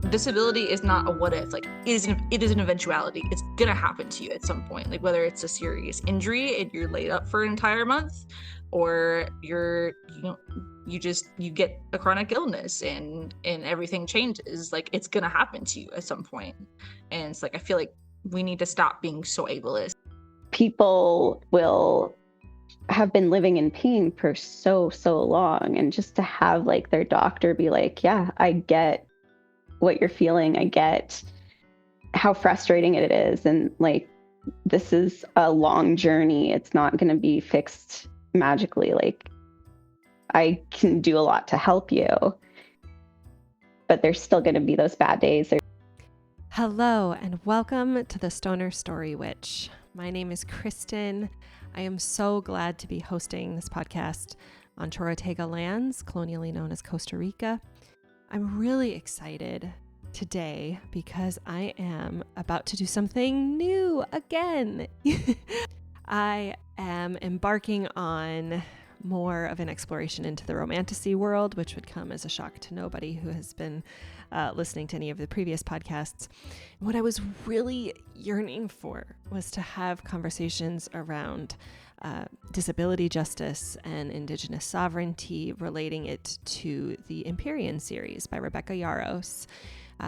disability is not a what if, like it is an eventuality. It's gonna happen to you at some point, like whether it's a serious injury and you're laid up for an entire month, or you get a chronic illness and everything changes. Like it's gonna happen to you at some point. And it's like I feel like we need to stop being so ableist. People will have been living in pain for so long, and just to have like their doctor be like, yeah, I get what you're feeling, I get how frustrating it is, and like this is a long journey, it's not going to be fixed magically, like I can do a lot to help you, but there's still going to be those bad days. Hello and welcome to the Stoner Story Witch. My name is Kristyn. I am so glad to be hosting this podcast on Chorotega lands, colonially known as Costa Rica. I'm really excited today because I am about to do something new again. I am embarking on more of an exploration into the romantasy world, which would come as a shock to nobody who has been listening to any of the previous podcasts. What I was really yearning for was to have conversations around disability justice and Indigenous sovereignty, relating it to the Empyrean series by Rebecca Yarros.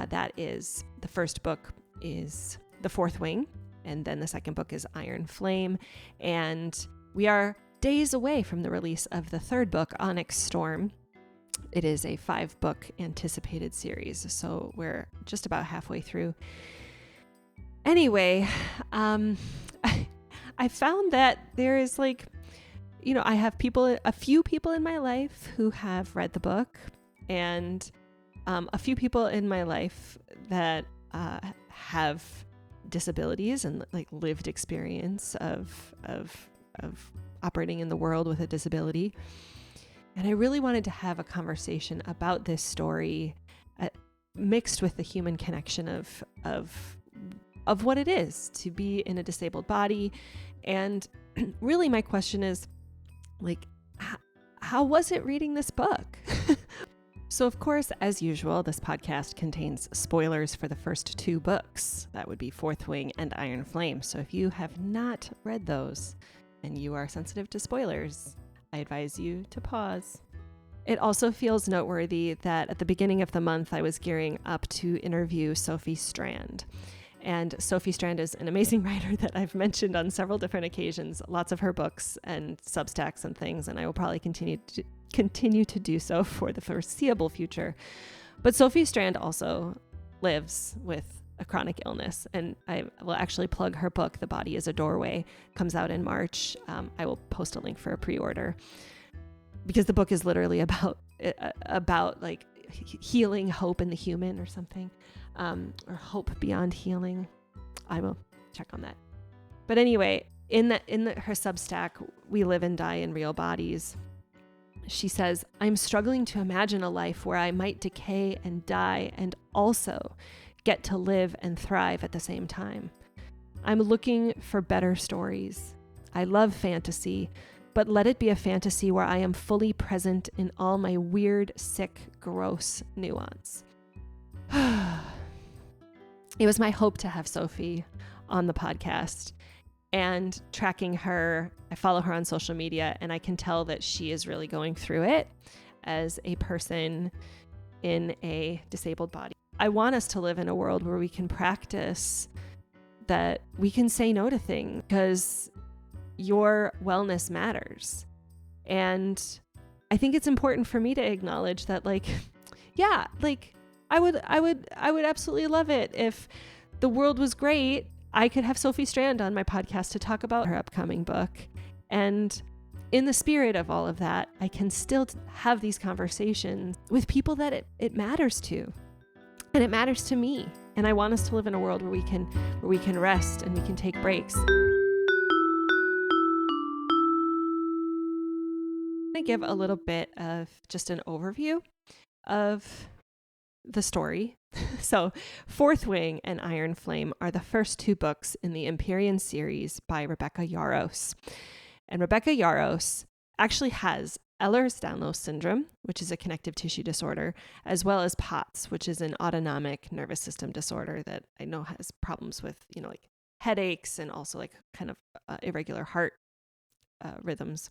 That is, the first book is The Fourth Wing, and then the second book is Iron Flame. And we are days away from the release of the third book, Onyx Storm. It is a 5-book anticipated series, so we're just about halfway through. Anyway, I found that there is I have a few people in my life who have read the book, and a few people in my life that have disabilities and like lived experience of operating in the world with a disability. And I really wanted to have a conversation about this story mixed with the human connection of what it is to be in a disabled body. And really my question is, like, how was it reading this book? So of course, as usual, this podcast contains spoilers for the first 2 books. That would be Fourth Wing and Iron Flame. So if you have not read those and you are sensitive to spoilers, I advise you to pause. It also feels noteworthy that at the beginning of the month, I was gearing up to interview Sophie Strand. And Sophie Strand is an amazing writer that I've mentioned on several different occasions, lots of her books and Substacks and things, and I will probably continue to do so for the foreseeable future. But Sophie Strand also lives with a chronic illness, and I will actually plug her book, The Body is a Doorway, comes out in March. I will post a link for a pre-order, because the book is literally about like healing hope in the human or something, or hope beyond healing. I will check on that. But anyway, in her Substack, We Live and Die in Real Bodies, she says, I'm struggling to imagine a life where I might decay and die and also get to live and thrive at the same time. I'm looking for better stories. I love fantasy, but let it be a fantasy where I am fully present in all my weird, sick, gross nuance. It was my hope to have Sophie on the podcast, and tracking her, I follow her on social media, and I can tell that she is really going through it as a person in a disabled body. I want us to live in a world where we can practice that we can say no to things, because your wellness matters. And I think it's important for me to acknowledge that, I would absolutely love it if the world was great. I could have Sophie Strand on my podcast to talk about her upcoming book. And in the spirit of all of that, I can still have these conversations with people that it matters to. And it matters to me. And I want us to live in a world where we can rest and we can take breaks. I'm going to give a little bit of just an overview of the story. So Fourth Wing and Iron Flame are the first 2 books in the Empyrean series by Rebecca Yarros. And Rebecca Yarros actually has Ehlers-Danlos syndrome, which is a connective tissue disorder, as well as POTS, which is an autonomic nervous system disorder that I know has problems with, like headaches and also like kind of irregular heart rhythms.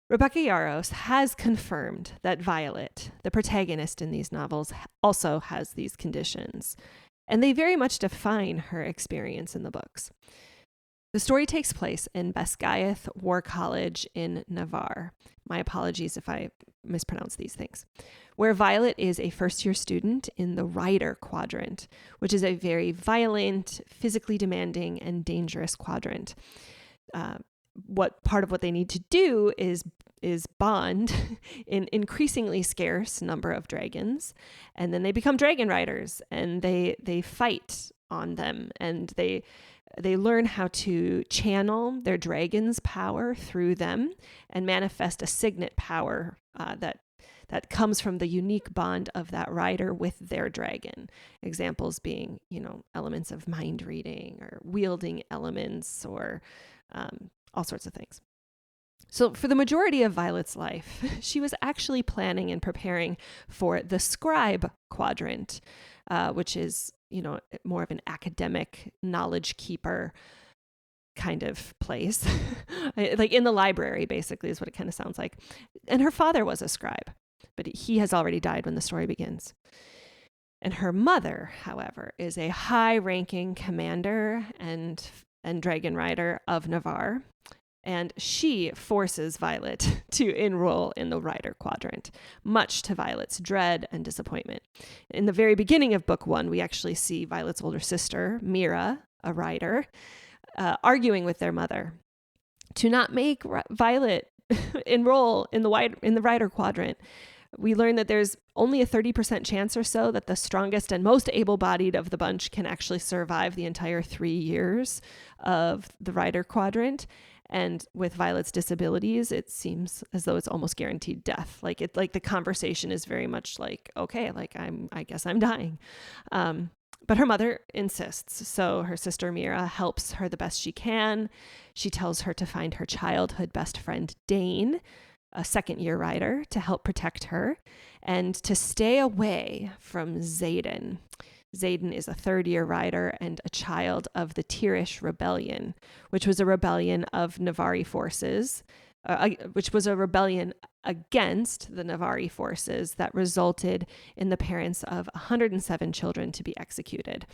Rebecca Yarros has confirmed that Violet, the protagonist in these novels, also has these conditions, and they very much define her experience in the books. The story takes place in Basgayath War College in Navarre. My apologies if I mispronounce these things. Where Violet is a first-year student in the Rider quadrant, which is a very violent, physically demanding, and dangerous quadrant. Part of what they need to do is bond an increasingly scarce number of dragons, and then they become dragon riders, and they fight on them, and they learn how to channel their dragon's power through them and manifest a signet power that comes from the unique bond of that rider with their dragon. Examples being, elements of mind reading or wielding elements or all sorts of things. So for the majority of Violet's life, she was actually planning and preparing for the scribe quadrant, which is, more of an academic knowledge keeper kind of place. Like in the library, basically, is what it kind of sounds like. And her father was a scribe, but he has already died when the story begins. And her mother, however, is a high-ranking commander and dragon rider of Navarre. And she forces Violet to enroll in the Rider quadrant, much to Violet's dread and disappointment. In the very beginning of book 1, we actually see Violet's older sister, Mira, a rider, arguing with their mother to not make Violet enroll in the Rider quadrant. We learn that there's only a 30% chance or so that the strongest and most able-bodied of the bunch can actually survive the entire 3 years of the Rider quadrant. And with Violet's disabilities, it seems as though it's almost guaranteed death. Like the conversation is very much like, okay, like I guess I'm dying. But her mother insists. So her sister Mira helps her the best she can. She tells her to find her childhood best friend Dane, a second-year rider, to help protect her, and to stay away from Xaden. Xaden is a third-year rider and a child of the Tirish Rebellion, which was a rebellion of Navari forces, which was a rebellion against the Navari forces that resulted in the parents of 107 children to be executed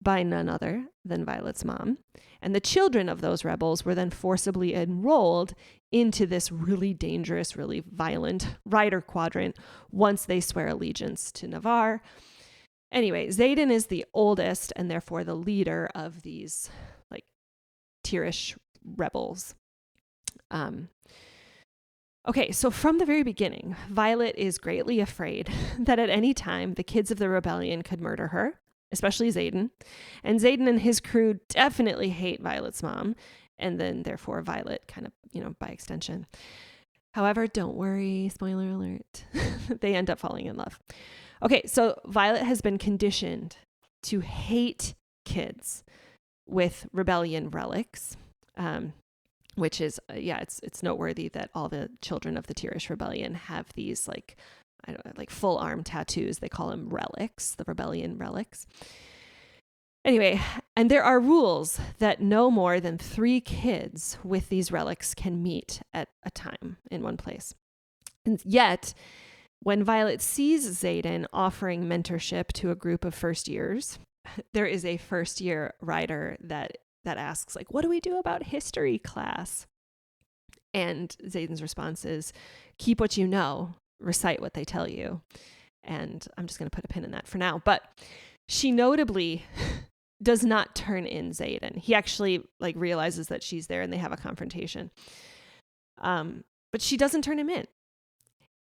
by none other than Violet's mom. And the children of those rebels were then forcibly enrolled into this really dangerous, really violent rider quadrant once they swear allegiance to Navarre. Anyway, Xaden is the oldest and therefore the leader of these like Tirish rebels. Okay, so from the very beginning, Violet is greatly afraid that at any time the kids of the rebellion could murder her, especially Xaden. And Xaden and his crew definitely hate Violet's mom, and then therefore Violet kind of, by extension. However, don't worry, spoiler alert, they end up falling in love. Okay, so Violet has been conditioned to hate kids with rebellion relics, which is, it's noteworthy that all the children of the Tirish Rebellion have these like full arm tattoos. They call them relics, the rebellion relics. Anyway, and there are rules that no more than 3 kids with these relics can meet at a time in one place. And yet, when Violet sees Xaden offering mentorship to a group of first years, there is a first year rider that asks, like, what do we do about history class? And Xaden's response is, keep what you know, recite what they tell you. And I'm just going to put a pin in that for now. But she notably does not turn in Xaden. He actually realizes that she's there and they have a confrontation. But she doesn't turn him in.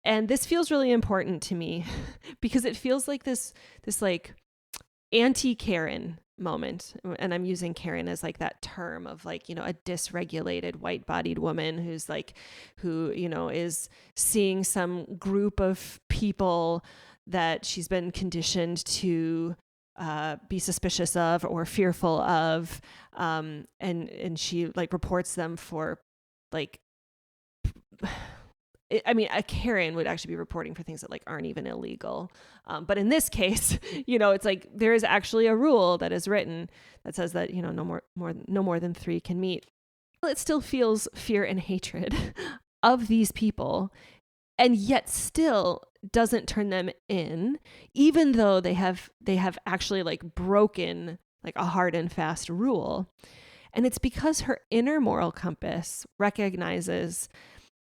And this feels really important to me because it feels like this anti-Karen moment. And I'm using Karen as that term of a dysregulated white-bodied woman who is seeing some group of people that she's been conditioned to be suspicious of or fearful of. And she reports them for I mean, a Karen would actually be reporting for things that like aren't even illegal. But in this case, it's like there is actually a rule that is written that says that, no more than 3 can meet. Well, it still feels fear and hatred of these people, and yet still doesn't turn them in, even though they have actually like broken like a hard and fast rule. And it's because her inner moral compass recognizes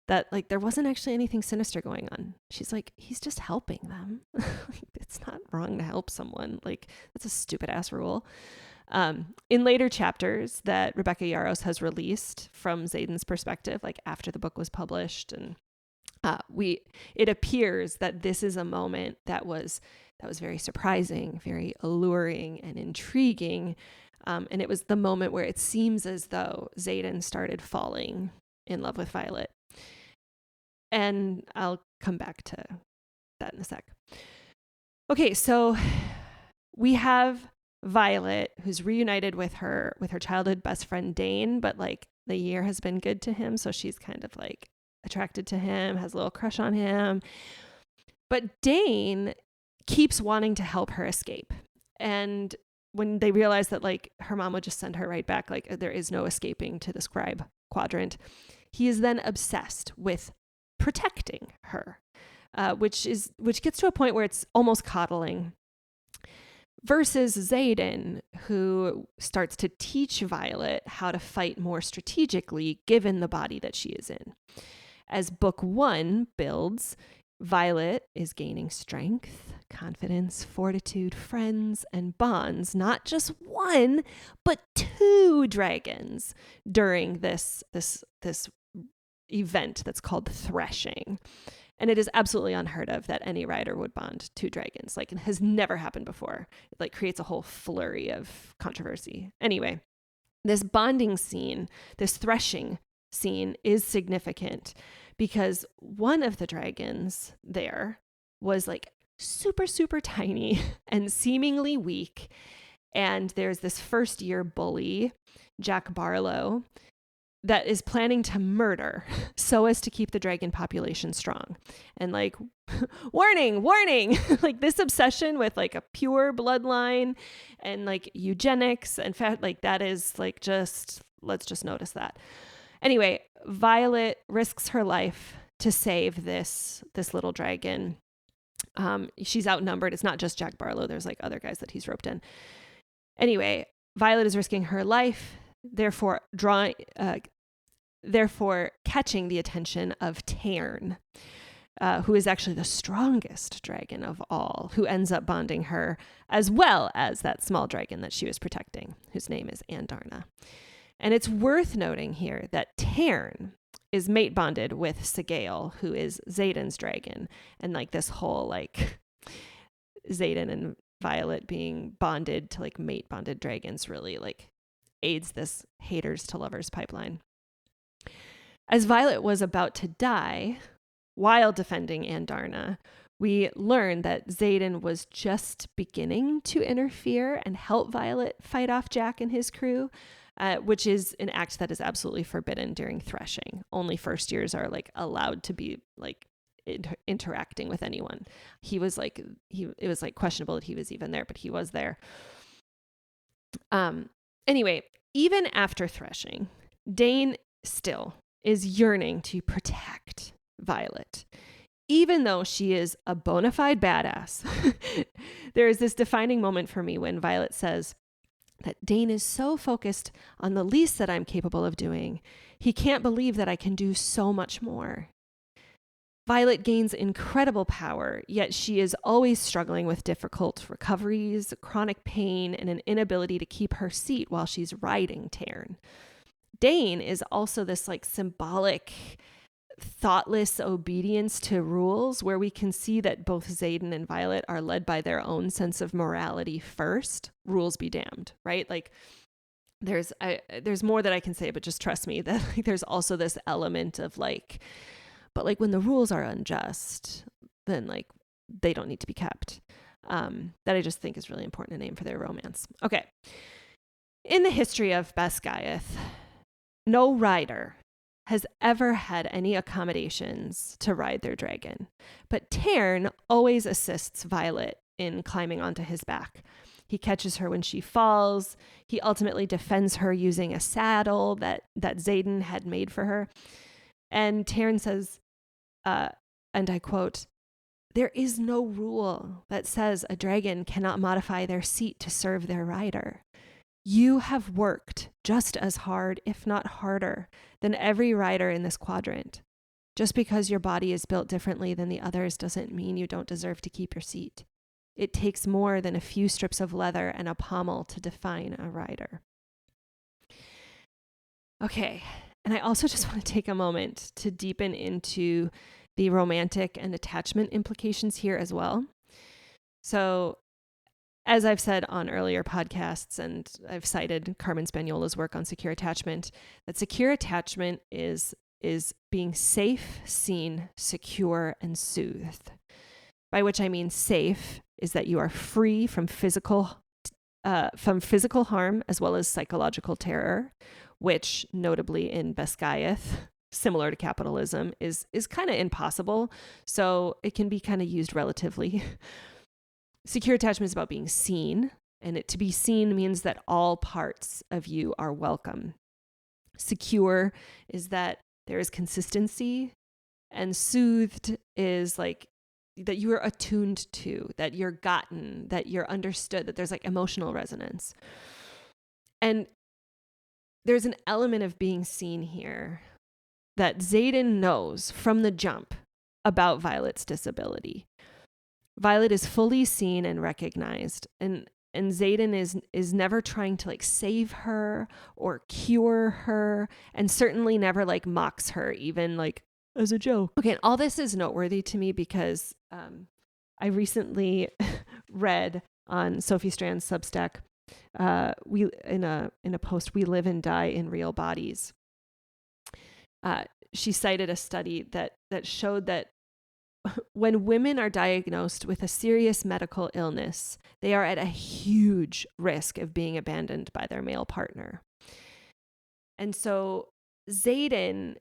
that like there wasn't actually anything sinister going on. She's like, he's just helping them. It's not wrong to help someone. Like, that's a stupid ass rule. In later chapters that Rebecca Yarros has released from Xaden's perspective, like after the book was published, and it appears that this is a moment that was very surprising, very alluring and intriguing. And it was the moment where it seems as though Xaden started falling in love with Violet. And I'll come back to that in a sec. Okay, so we have Violet, who's reunited with her childhood best friend Dane, but like the year has been good to him, so she's kind of like attracted to him, has a little crush on him. But Dane keeps wanting to help her escape. And when they realize that like her mom would just send her right back, like there is no escaping to the scribe quadrant, he is then obsessed with protecting her, which gets to a point where it's almost coddling. Versus Xaden, who starts to teach Violet how to fight more strategically given the body that she is in. As book 1 builds, Violet is gaining strength, confidence, fortitude, friends, and bonds, not just 1, but 2 dragons during this event that's called threshing. And it is absolutely unheard of that any rider would bond 2 dragons. Like, it has never happened before. It like creates a whole flurry of controversy. Anyway, this bonding scene, this threshing scene is significant because one of the dragons there was like super, super tiny and seemingly weak. And there's this first year bully, Jack Barlow, that is planning to murder so as to keep the dragon population strong. And like, warning, like this obsession with like a pure bloodline and like eugenics and like that is like let's just notice that. Anyway, Violet risks her life to save this little dragon. She's outnumbered. It's not just Jack Barlow. There's like other guys that he's roped in. Anyway, Violet is risking her life, therefore catching the attention of Tairn, who is actually the strongest dragon of all, who ends up bonding her, as well as that small dragon that she was protecting, whose name is Andarna. And it's worth noting here that Tairn is mate bonded with Sigale, who is Xaden's dragon. And like this whole like Xaden and Violet being bonded to like mate bonded dragons really like aids this haters to lovers pipeline. As Violet was about to die while defending Andarna, we learn that Xaden was just beginning to interfere and help Violet fight off Jack and his crew, which is an act that is absolutely forbidden during threshing. Only first years are like allowed to be like interacting with anyone. It was like questionable that he was even there, but he was there. Anyway, even after threshing, Dane still is yearning to protect Violet. Even though she is a bona fide badass, there is this defining moment for me when Violet says that Dane is so focused on the least that I'm capable of doing, he can't believe that I can do so much more. Violet gains incredible power, yet she is always struggling with difficult recoveries, chronic pain, and an inability to keep her seat while she's riding Tairn. Dane is also this like symbolic, thoughtless obedience to rules where we can see that both Xaden and Violet are led by their own sense of morality first. Rules be damned, right? Like there's more that I can say, but just trust me that like, there's also this element of like, but like when the rules are unjust, then like they don't need to be kept. That I just think is really important to name for their romance. Okay. In the history of Basgiath, no rider has ever had any accommodations to ride their dragon, but Tern always assists Violet in climbing onto his back. He catches her when she falls. He ultimately defends her using a saddle that Xaden had made for her. And Tern says, and I quote, "There is no rule that says a dragon cannot modify their seat to serve their rider. You have worked just as hard, if not harder, than every rider in this quadrant. Just because your body is built differently than the others doesn't mean you don't deserve to keep your seat. It takes more than a few strips of leather and a pommel to define a rider." Okay, and I also just want to take a moment to deepen into the romantic and attachment implications here as well. So, as I've said on earlier podcasts, and I've cited Carmen Spaniola's work on secure attachment, that secure attachment is being safe, seen, secure, and soothed. By which I mean safe is that you are free from physical harm as well as psychological terror, which notably in Basgiath, similar to capitalism, is kind of impossible. So it can be kind of used relatively. Secure attachment is about being seen, and to be seen means that all parts of you are welcome. Secure is that there is consistency, and soothed is like that you are attuned to, that you're gotten, that you're understood, that there's like emotional resonance. And there's an element of being seen here that Xaden knows from the jump about Violet's disability. Violet is fully seen and recognized, and Xaden is never trying to like save her or cure her, and certainly never like mocks her, even like as a joke. Okay, and all this is noteworthy to me because I recently read on Sophie Strand's Substack, we in a post, "We Live and Die in Real Bodies." She cited a study that showed that when women are diagnosed with a serious medical illness, they are at a huge risk of being abandoned by their male partner. And so Xaden,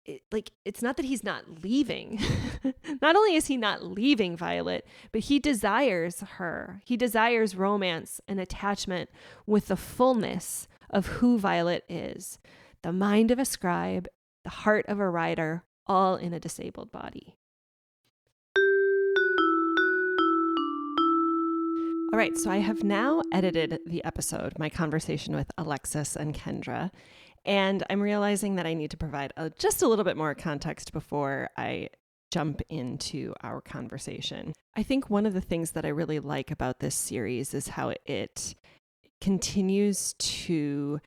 it's not that he's not leaving. Not only is he not leaving Violet, but he desires her. He desires romance and attachment with the fullness of who Violet is. The mind of a scribe, the heart of a rider, all in a disabled body. All right, so I have now edited the episode, my conversation with Alexis and Kendra, and I'm realizing that I need to provide just a little bit more context before I jump into our conversation. I think one of the things that I really like about this series is how it continues to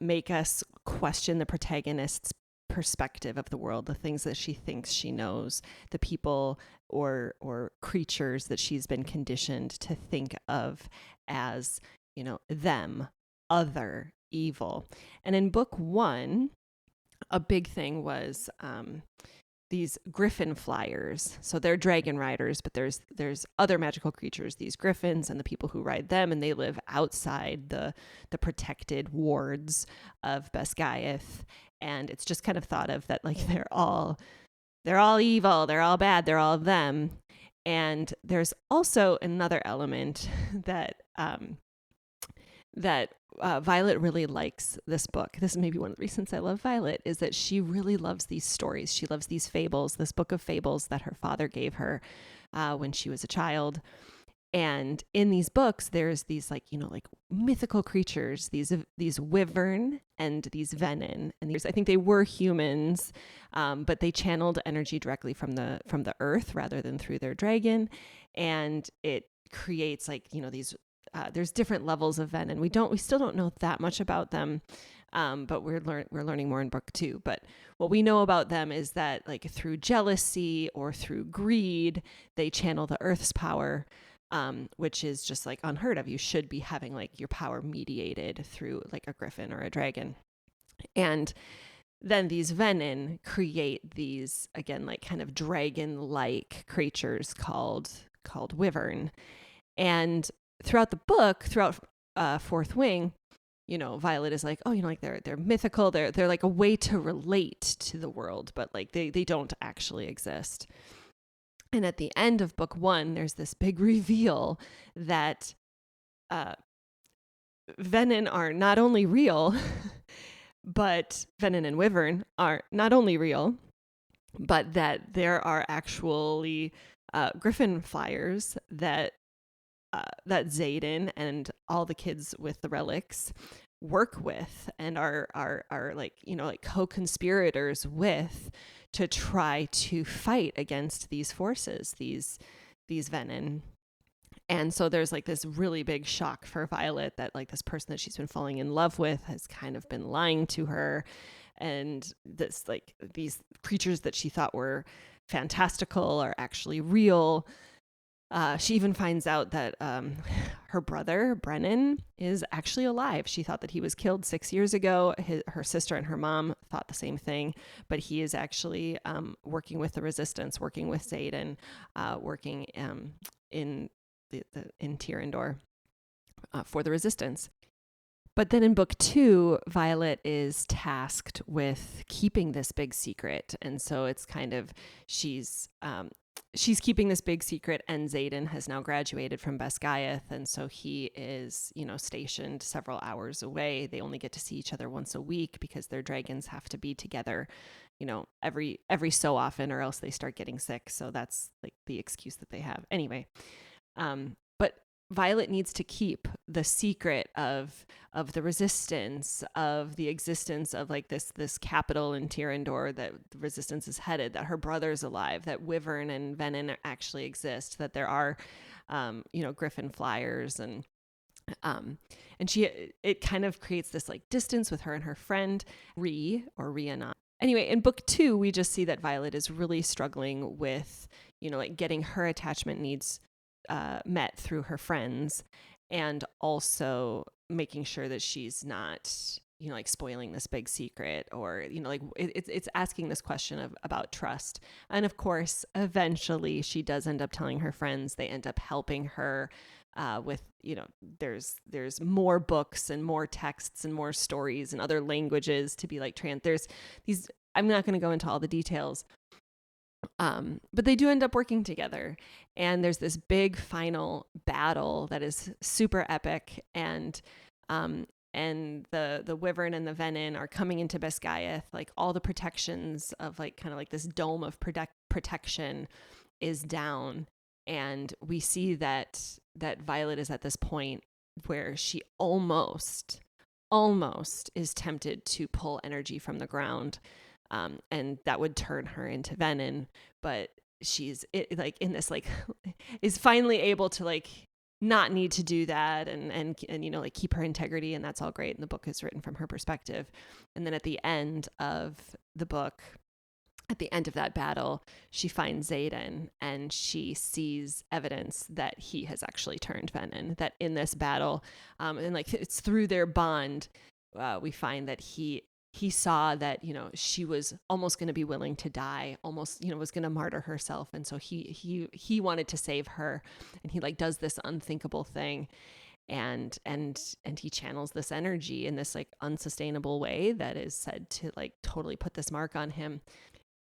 make us question the protagonist's perspective of the world, the things that she thinks she knows, the people or creatures that she's been conditioned to think of as, them, other, evil. And in book 1, a big thing was these griffin flyers. So they're dragon riders, but there's other magical creatures, these griffins and the people who ride them, and they live outside the protected wards of Basgiath. And it's just kind of thought of that like they're all evil, they're all bad, they're all them. And there's also another element that Violet really likes this book. This is maybe one of the reasons I love Violet, is that she really loves these stories. She loves these fables, this book of fables that her father gave her when she was a child. And in these books, there's these like mythical creatures, these wyvern and these venin. And I think they were humans, but they channeled energy directly from the earth rather than through their dragon. And it creates these there's different levels of venin. We still don't know that much about them, but we're learning more in book 2. But what we know about them is that through jealousy or through greed, they channel the earth's power, which is just unheard of. You should be having your power mediated through a griffin or a dragon. And then these venin create these, again, kind of dragon-like creatures called wyvern. And throughout the book, throughout Fourth Wing, Violet is like, oh, like they're mythical. They're like a way to relate to the world, but like they don't actually exist. And at the end of book 1, there's this big reveal that Venin are not only real, but Venin and Wyvern are not only real, but that there are actually griffin flyers that Xaden and all the kids with the relics work with and are like, like co-conspirators with, to try to fight against these forces, these Venin. And so there's like this really big shock for Violet that like this person that she's been falling in love with has kind of been lying to her. And this, like, these creatures that she thought were fantastical are actually real. She even finds out that her brother, Brennan, is actually alive. She thought that he was killed 6 years ago. Her sister and her mom thought the same thing, but he is actually working with the resistance, working with Xaden, working in Tyrrendor for the resistance. But then in book 2, Violet is tasked with keeping this big secret. And so it's kind of, she's keeping this big secret, and Xaden has now graduated from Basgiath. And so he is, stationed several hours away. They only get to see each other once a week because their dragons have to be together, every so often, or else they start getting sick. So that's like the excuse that they have. Anyway, but Violet needs to keep the secret of the resistance, of the existence of like this capital in Tyrrendor, that the resistance is headed, that her brother's alive, that Wyvern and Venin actually exist, that there are, griffin flyers, and it kind of creates this like distance with her and her friend Cree, or Rhiannon. Anyway, in book 2, we just see that Violet is really struggling with, like getting her attachment needs met through her friends, and also making sure that she's not, like spoiling this big secret, or, like it's asking this question about trust. And of course, eventually she does end up telling her friends. They end up helping her with, there's more books and more texts and more stories and other languages to be like there's these, I'm not going to go into all the details. But they do end up working together, and there's this big final battle that is super epic, and the Wyvern and the Venin are coming into Basgiath. Like all the protections of like kind of like this dome of protection is down, and we see that Violet is at this point where she almost is tempted to pull energy from the ground. And that would turn her into Venin, but she's in this like is finally able to like not need to do that, and like keep her integrity, and that's all great. And the book is written from her perspective. And then at the end of the book, at the end of that battle, she finds Xaden, and she sees evidence that he has actually turned Venin. That in this battle, and like it's through their bond, we find that he saw that, she was almost going to be willing to die, almost, was going to martyr herself. And so he wanted to save her, and he like does this unthinkable thing, and he channels this energy in this like unsustainable way that is said to like totally put this mark on him.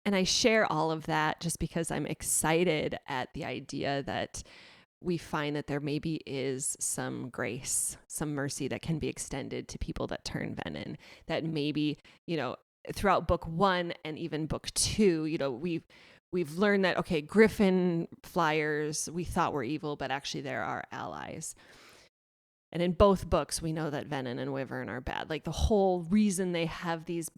And I share all of that just because I'm excited at the idea that we find that there maybe is some grace, some mercy that can be extended to people that turn Venin. That maybe, throughout book 1 and even book 2, we've learned that, okay, griffin flyers we thought were evil, but actually they're our allies. And in both books, we know that Venin and Wyvern are bad. Like the whole reason they have these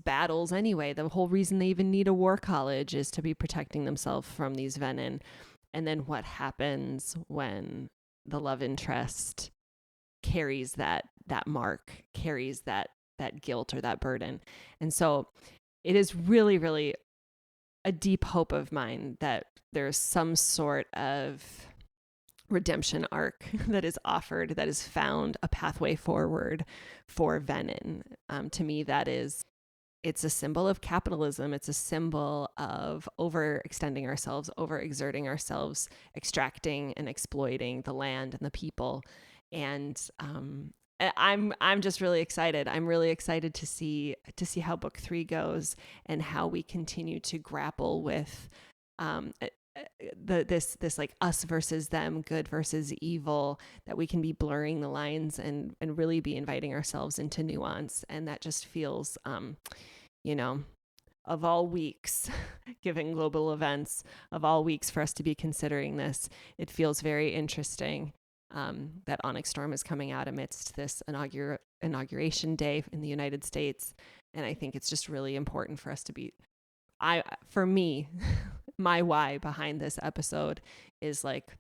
battles anyway, the whole reason they even need a war college is to be protecting themselves from these Venin. And then what happens when the love interest carries that mark, carries that guilt or that burden. And so it is really, really a deep hope of mine that there's some sort of redemption arc that is offered, that is found, a pathway forward for Venin. To me, it's a symbol of capitalism. It's a symbol of overextending ourselves, overexerting ourselves, extracting and exploiting the land and the people. And I'm just really excited. I'm really excited to see how book 3 goes and how we continue to grapple with this like us versus them, good versus evil, that we can be blurring the lines and really be inviting ourselves into nuance. And that just feels you know, of all weeks, given global events, of all weeks for us to be considering this, it feels very interesting that Onyx Storm is coming out amidst this inauguration day in the United States. And I think it's just really important for us to be, for me, my why behind this episode is like,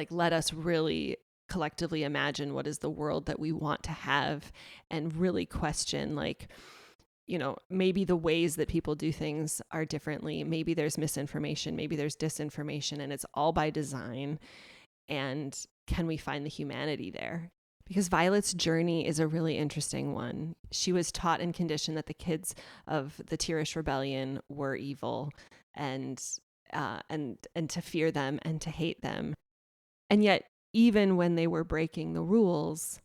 let us really collectively imagine what is the world that we want to have, and really question, like, maybe the ways that people do things are differently. Maybe there's misinformation, maybe there's disinformation, and it's all by design. And can we find the humanity there? Because Violet's journey is a really interesting one. She was taught and conditioned that the kids of the Tirish rebellion were evil, and to fear them and to hate them. And yet, even when they were breaking the rules,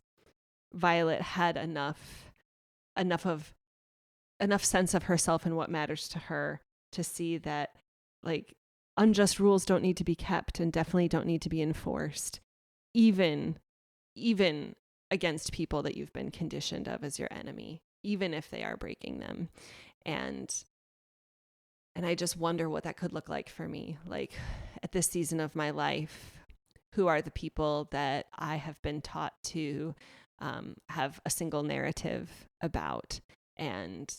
Violet had enough sense of herself and what matters to her to see that, like, unjust rules don't need to be kept and definitely don't need to be enforced, even against people that you've been conditioned of as your enemy, even if they are breaking them. And I just wonder what that could look like for me, like at this season of my life. Who are the people that I have been taught to have a single narrative about, and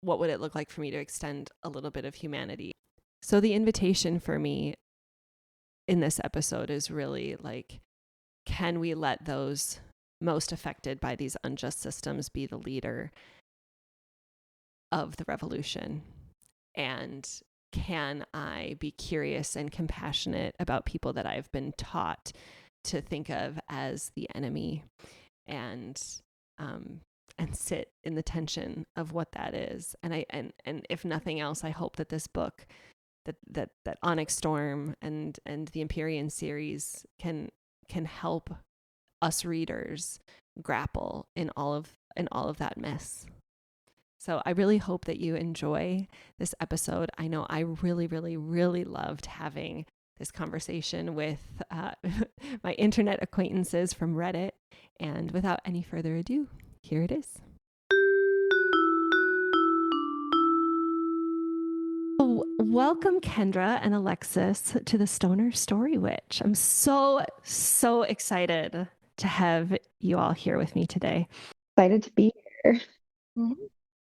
what would it look like for me to extend a little bit of humanity? So the invitation for me in this episode is really like, can we let those most affected by these unjust systems be the leader of the revolution? And can I be curious and compassionate about people that I've been taught to think of as the enemy, and sit in the tension of what that is? And if nothing else, I hope that this book, that Onyx Storm and the Empyrean series can help us readers grapple in all of that mess. So I really hope that you enjoy this episode. I know I really, really, really loved having this conversation with my internet acquaintances from Reddit. And without any further ado, here it is. Welcome, Kendra and Alexis, to the Stoner Story Witch. I'm so excited to have you all here with me today. Excited to be here. Mm-hmm.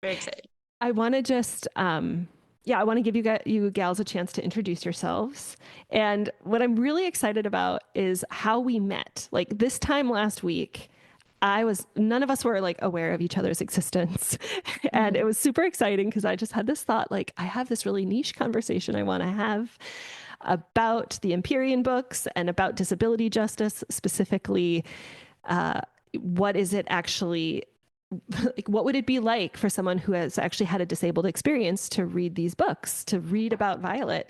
Very excited. I want to just, I want to give you gals a chance to introduce yourselves. And what I'm really excited about is how we met. Like this time last week, none of us were like aware of each other's existence. And it was super exciting because I just had this thought, like, I have this really niche conversation I want to have about the Empyrean books and about disability justice, specifically, what is it actually, like, what would it be like for someone who has actually had a disabled experience to read these books, to read about Violet?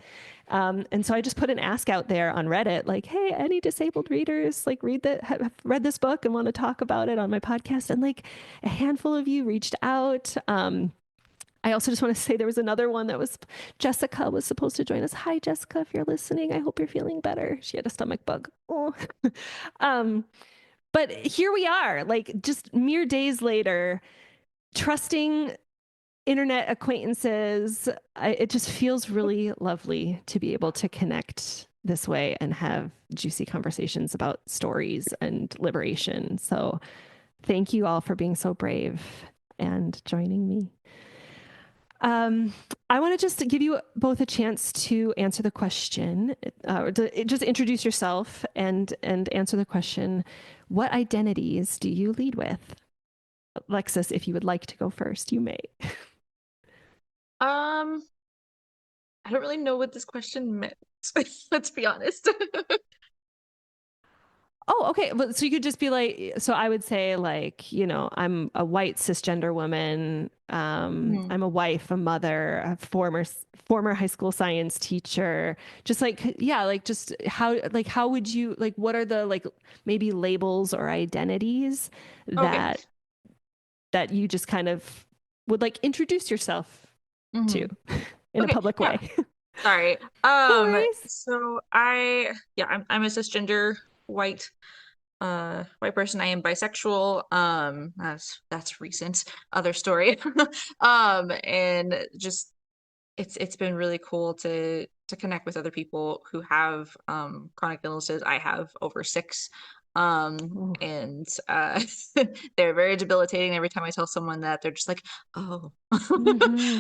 And so I just put an ask out there on Reddit, like, hey, any disabled readers like have read this book and want to talk about it on my podcast? And like a handful of you reached out. I also just want to say there was another one that was Jessica was supposed to join us. Hi, Jessica, if you're listening, I hope you're feeling better. She had a stomach bug. Oh. But here we are, like just mere days later, trusting internet acquaintances. It just feels really lovely to be able to connect this way and have juicy conversations about stories and liberation. So thank you all for being so brave and joining me. I want to just give you both a chance to answer the question, just introduce yourself and answer the question, what identities do you lead with? Alexis, if you would like to go first, you may. I don't really know what this question meant. Let's be honest. Oh, okay. Well, so you could just be like, so I would say like, I'm a white cisgender woman. Mhm. I'm a wife, a mother, a former high school science teacher. Just like, yeah, like just how would you like, what are the like maybe labels or identities Okay. that you just kind of would like introduce yourself to Hmm. in a Okay. public Yeah. way? Sorry. No worries. So I'm a cisgender white white person. I am bisexual. That's recent. Other story. And just it's been really cool to connect with other people who have chronic illnesses. I have over six. Oh. And they're very debilitating. Every time I tell someone that, they're just like, oh. Hmm.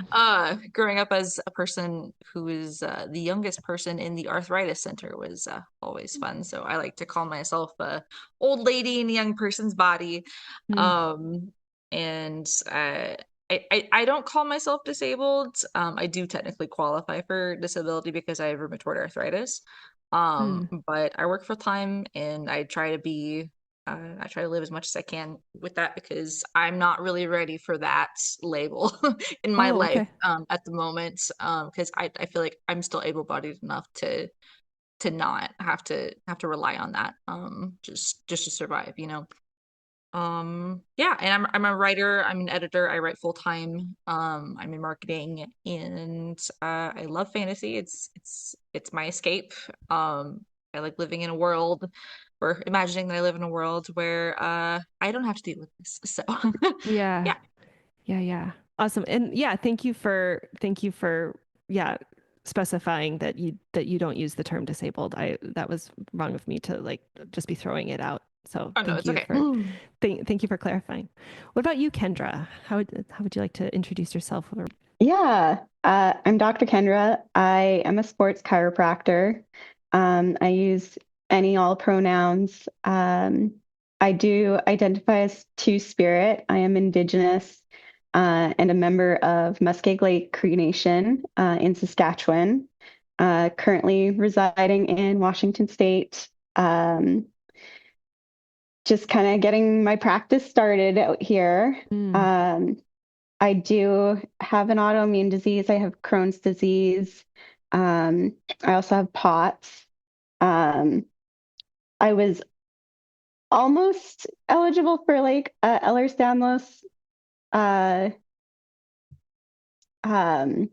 Growing up as a person who is the youngest person in the arthritis center was always fun. So I like to call myself a old lady in a young person's body. Mm. Um, and I don't call myself disabled. I do technically qualify for disability because I have rheumatoid arthritis. Mm. But I work full time and I try to live as much as I can with that because I'm not really ready for that label in my Oh, life okay. at the moment. Because I feel like I'm still able-bodied enough to not have to rely on that just to survive, you know. Yeah, and I'm a writer, I'm an editor, I write full time. I'm in marketing and I love fantasy. It's my escape. I like living in a world or imagining that I live in a world where I don't have to deal with this. So Yeah. yeah. Yeah, yeah. Awesome. And yeah, thank you for yeah, specifying that you don't use the term disabled. I that was wrong of me to like just be throwing it out. So Oh no, thank it's you okay. for thank you for clarifying. What about you, Kendra? How would you like to introduce yourself? Or Yeah, I'm Dr. Kendra. I am a sports chiropractor. I use any, all pronouns. I do identify as two-spirit. I am Indigenous and a member of Muskeg Cree Nation in Saskatchewan, currently residing in Washington State. Just kind of getting my practice started out here. Mm. Um, I do have an autoimmune disease. I have Crohn's disease. I also have POTS. Um, I was almost eligible for like Ehlers-Danlos uh,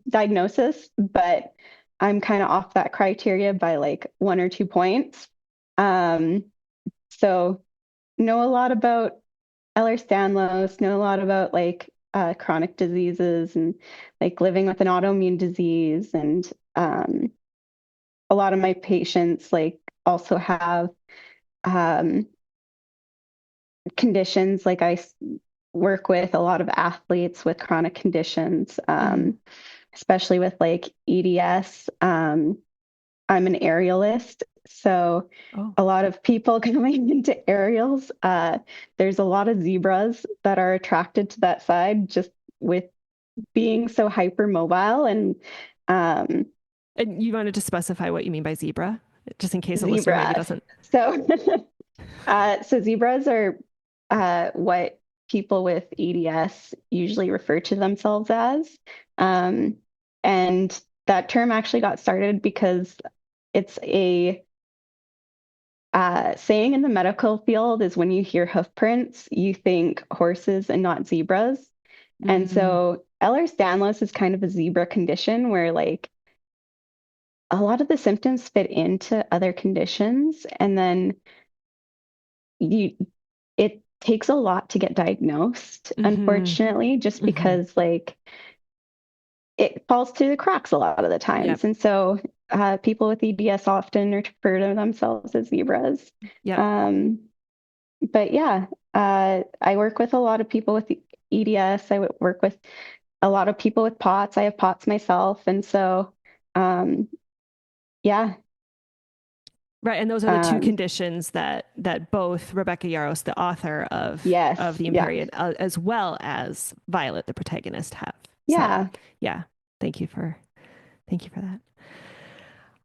diagnosis, but I'm kind of off that criteria by like 1 or 2 points. Um, so know a lot about Ehlers-Danlos, know a lot about like chronic diseases and like living with an autoimmune disease. And a lot of my patients like also have um, conditions. Like work with a lot of athletes with chronic conditions, Mm. especially with like EDS. I'm an aerialist, so Oh. a lot of people coming into aerials. There's a lot of zebras that are attracted to that side just with being so hypermobile and um, And you wanted to specify what you mean by zebra, just in case a listener maybe zebras. doesn't. So, so zebras are what people with EDS usually refer to themselves as. Um, and that term actually got started because it's a saying in the medical field is when you hear hoof prints, you think horses and not zebras. And Mm. so Ehlers-Danlos is kind of a zebra condition where like a lot of the symptoms fit into other conditions, and then you it takes a lot to get diagnosed, Hmm. unfortunately, just Hmm. because like it falls through the cracks a lot of the Yep. times. And so people with EDS often refer to themselves as zebras. Yep. Um, but yeah, I work with a lot of people with EDS. Work with a lot of people with POTS. I have POTS myself. And so, um, yeah. Right, and those are the two Um, conditions that both Rebecca Yarros, the author of yes. the Yeah. Empyrean, as well as Violet, the protagonist, have. So, Yeah. yeah, thank you for that.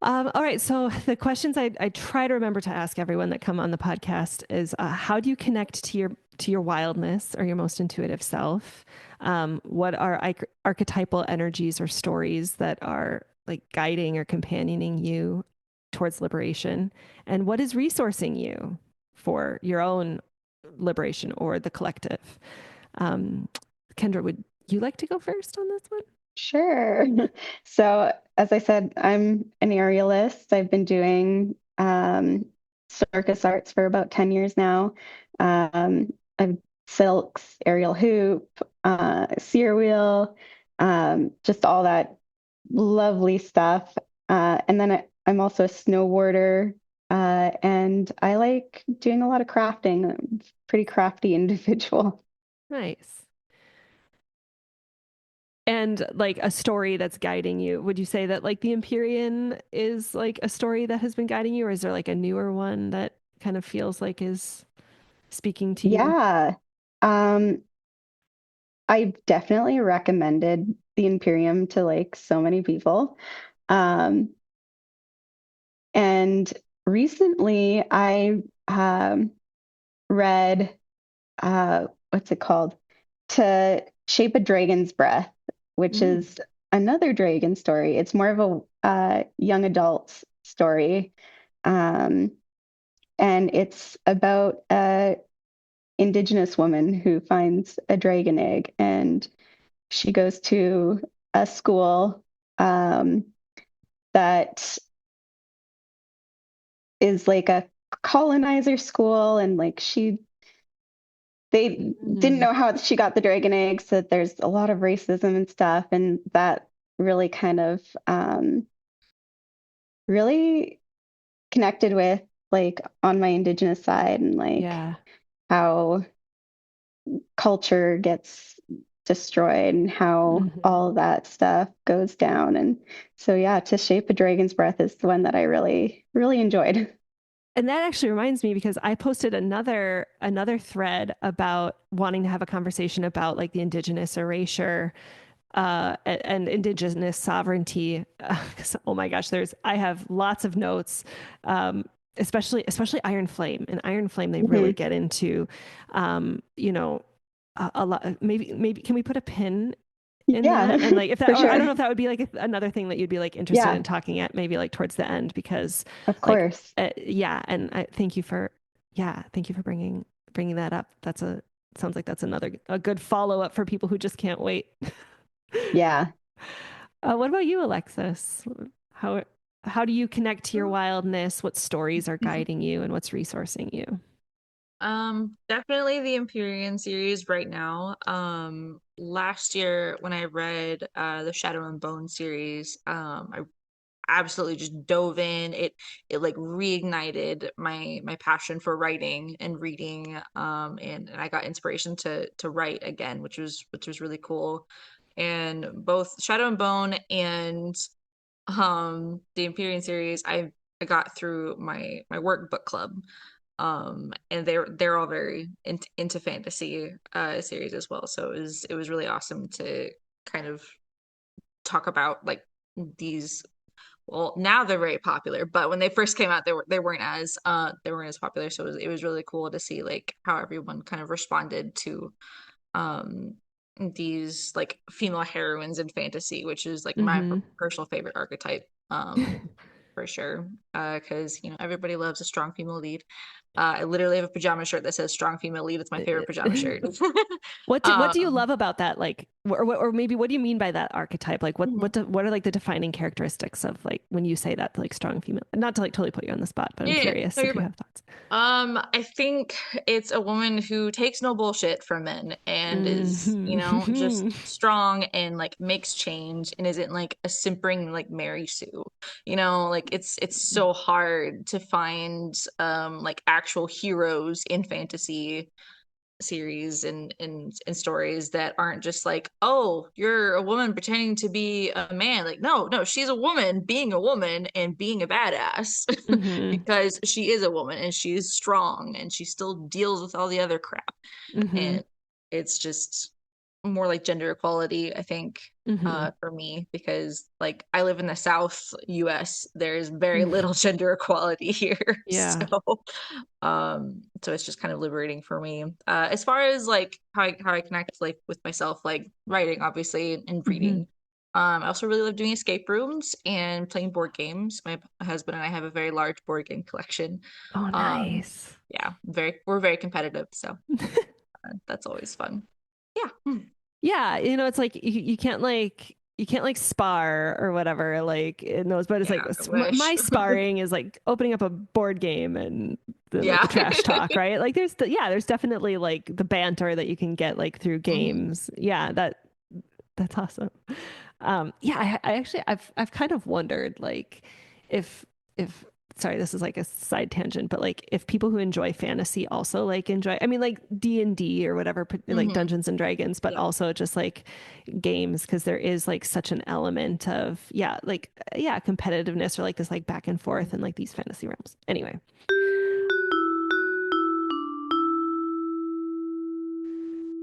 All right. So the questions I try to remember to ask everyone that come on the podcast is, how do you connect to your wildness or your most intuitive self? What are archetypal energies or stories that are like guiding or companioning you towards liberation? And what is resourcing you for your own liberation or the collective? Um, Kendra, would you like to go first on this one? Sure. So, as I said, I'm an aerialist. I've been doing circus arts for about 10 years now. I've silks, aerial hoop, sear wheel, just all that lovely stuff. And then I'm also a snowboarder, and I like doing a lot of crafting. I'm a pretty crafty individual. Nice. And like a story that's guiding you. Would you say that like the Empyrean is like a story that has been guiding you, or is there like a newer one that kind of feels like is speaking to you? Yeah. Um, I definitely recommended the Imperium to like so many people. Um, and recently I read what's it called? To Shape a Dragon's Breath, which Mm. is another dragon story. It's more of a young adult story. Um, and it's about a Indigenous woman who finds a dragon egg, and she goes to a school um, that is like a colonizer school, and like they didn't Mm. know how she got the dragon eggs, so there's a lot of racism and stuff, and that really kind of really connected with like on my Indigenous side, and like Yeah. how culture gets destroyed and how Hmm. all of that stuff goes down. And so, yeah, To Shape a Dragon's Breath is the one that I really, really enjoyed. And that actually reminds me because I posted another thread about wanting to have a conversation about like the indigenous erasure and indigenous sovereignty. 'Cause, oh my gosh, I have lots of notes, especially Iron Flame. And Iron Flame, they really Mhm. get into, you know, a lot. Maybe can we put a pin in Yeah, that? And like if for that, or I sure. don't know if that would be like another thing that you'd be like interested Yeah, in talking at maybe like towards the end because, of like, course. yeah. And I thank you for, yeah, thank you for bringing that up. Sounds like that's a good follow up for people who just can't wait. Yeah. What about you, Alexis? How how do you connect to your wildness? What stories are guiding you, and what's resourcing you? Definitely the Empyrean series right now. Last year when I read the Shadow and Bone series, I absolutely just dove in. It like reignited my passion for writing and reading. And I got inspiration to write again, which was really cool. And both Shadow and Bone and the Empyrean series, I got through my work book club. And they're all very into fantasy series as well. So it was really awesome to kind of talk about like these. Well, now they're very popular, but when they first came out, they weren't as popular. So it was really cool to see like how everyone kind of responded to um these like female heroines in fantasy, which is like my Mm-hmm. personal favorite archetype. For sure. Because everybody loves a strong female lead. I literally have a pajama shirt that says "strong female lead." It's my favorite pajama shirt. What do you um, love about that? Like, or maybe what do you mean by that archetype? Like, mhm. what are like the defining characteristics of like when you say that like strong female? Not to like totally put you on the spot, but I'm Yeah, no, curious you're if you fine. have thoughts. I think it's a woman who takes no bullshit from men and is, just Mm-hmm. strong and like makes change and isn't like a simpering like Mary Sue. Like it's so hard to find like actual heroes in fantasy series and stories that aren't just like, oh, you're a woman pretending to be a man. Like, no, no, she's a woman being a woman and being a badass Mm-hmm. because she is a woman and she is strong and she still deals with all the other crap. Mm-hmm. And it's just more like gender equality, I think, Mm-hmm. for me, because like I live in the South US, there's very little gender equality here. Yeah. So it's just kind of liberating for me. As far as like how I connect like with myself, like writing, obviously, and Mm-hmm. reading. I also really love doing escape rooms and playing board games. My husband and I have a very large board game collection. Oh, Um, nice. yeah, we're very competitive, so that's always fun. Yeah. Yeah, it's like you can't like spar or whatever like in those, but it's Yeah, like I wish. my sparring is like opening up a board game and like the Yeah. trash talk, right? Like there's definitely like the banter that you can get like through Mhm. games. Yeah, that's awesome. Yeah, I actually I've kind of wondered like if sorry, this is like a side tangent, but like if people who enjoy fantasy also like enjoy, I mean like D&D or whatever, like Mhm. Dungeons and Dragons, but Yeah. also just like games, because there is like such an element of competitiveness or like this like back and forth and like these fantasy realms. Anyway,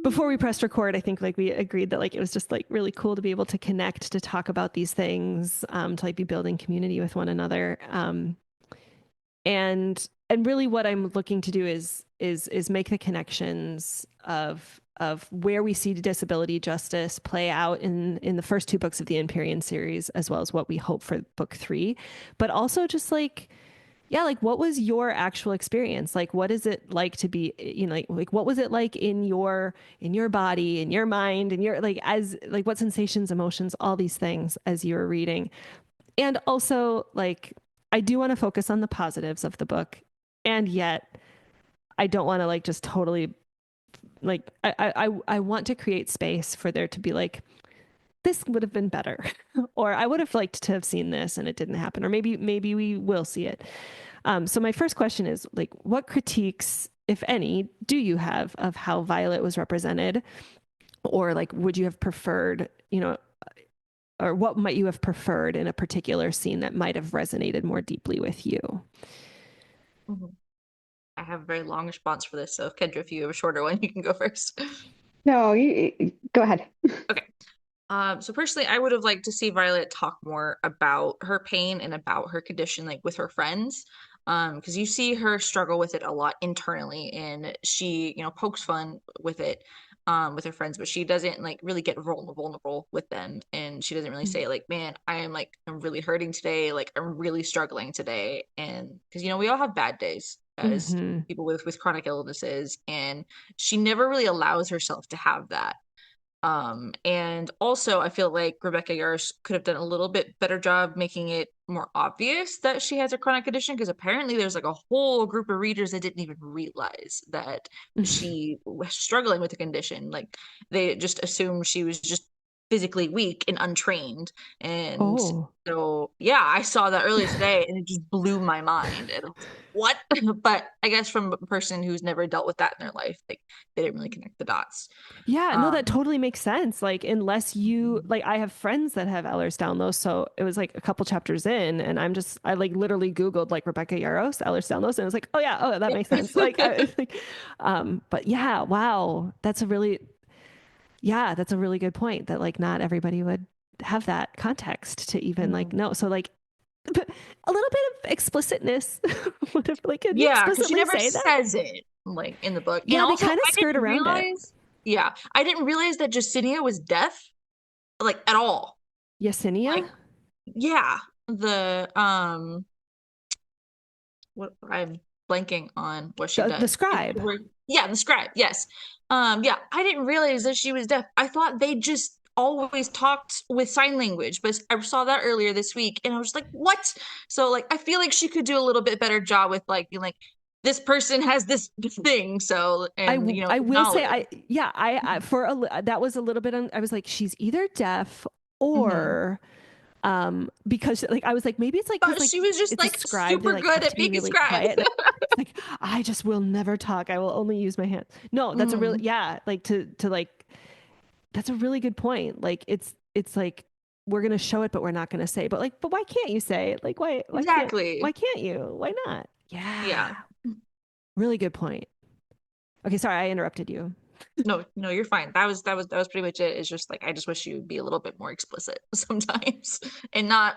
before we pressed record, I think like we agreed that like it was just like really cool to be able to connect, to talk about these things, to like be building community with one another. And really what I'm looking to do is make the connections of where we see disability justice play out in the first two books of the Empyrean series, as well as what we hope for book 3, but also just like, yeah, like what was your actual experience? Like what is it like to be, like what was it like in your body, in your mind, in your like, as like what sensations, emotions, all these things as you were reading. And also like I do want to focus on the positives of the book, and yet I don't want to like just totally like I want to create space for there to be like, this would have been better or I would have liked to have seen this and it didn't happen, or maybe we will see it. So my first question is like, what critiques, if any, do you have of how Violet was represented, or like would you have preferred, or what might you have preferred in a particular scene that might have resonated more deeply with you? Mhm. I have a very long response for this, so Kendra, if you have a shorter one, you can go first. No, you go ahead. Okay. So personally, I would have liked to see Violet talk more about her pain and about her condition, like with her friends. Because you see her struggle with it a lot internally, and she, pokes fun with her friends, but she doesn't like really get vulnerable with them, and she doesn't really say like, "Man, I'm really hurting today. Like, I'm really struggling today." And because we all have bad days as Mm-hmm. people with chronic illnesses, and she never really allows herself to have that. And also I feel like Rebecca Yarros could have done a little bit better job making it more obvious that she has a chronic condition, because apparently there's like a whole group of readers that didn't even realize that she was struggling with the condition. Like they just assumed she was just physically weak and untrained. And Oh. so yeah, I saw that earlier today and it just blew my mind. And I was like, what? But I guess from a person who's never dealt with that in their life, like they didn't really connect the dots. Yeah, no, that Um, totally makes sense. Like, unless you, Mhm. like, I have friends that have Ehlers-Danlos, so it was like a couple chapters in, and I like literally Googled like Rebecca Yarros, Ehlers-Danlos, and it was like, oh yeah, oh, that makes sense. Like, like, but yeah, wow, that's a really good point, that like not everybody would have that context to even like Mhm. know. So like, a little bit of explicitness would have like, could you Yeah, because she explicitly never say that? says it like in the book. And Yeah, they also kind of I skirt didn't around it. realize, yeah, I didn't realize that Justinia was deaf, like at all. Yesenia, Like, yeah, the what I'm blanking on what she the does. scribe. Yeah, the scribe, yes. Yeah, I didn't realize that she was deaf. I thought they just always talked with sign language, but I saw that earlier this week and I was like, what? So like I feel like she could do a little bit better job with like being like, this person has this thing, so and I will say acknowledge. I for that was a little bit I was like, she's either deaf Hmm. or because like I was like, maybe it's like because But like she was just it's a like scribe, they super like good have at to be being a really scribe. quiet. It's like, I just will never talk, I will only use my hands. No, that's a really, Mm, yeah, like to like, that's a really good point. Like it's like, we're gonna show it but we're not gonna say, but like, but why can't you say it? Like exactly. why can't you, why not? Yeah, Yeah. really good point. Okay, sorry, I interrupted you. No, you're fine. That was pretty much it. It's just like I just wish you would be a little bit more explicit sometimes and not,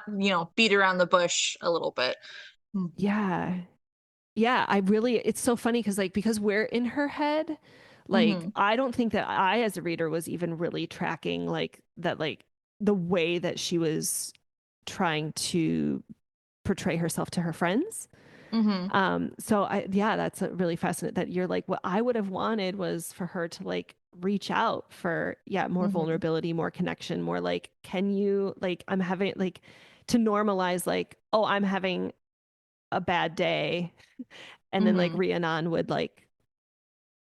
beat around the bush a little bit. Mm. Yeah. Yeah, it's so funny because because we're in her head, like Mm-hmm. I don't think that I as a reader was even really tracking like that, like the way that she was trying to portray herself to her friends. Mm-hmm. So yeah, that's really fascinating that you're like, what I would have wanted was for her to like reach out for, yeah, more Mm-hmm. vulnerability, more connection, more like, can you, like, I'm having, like, to normalize, like, oh, I'm having a bad day. And then like Mm-hmm. Rhiannon would like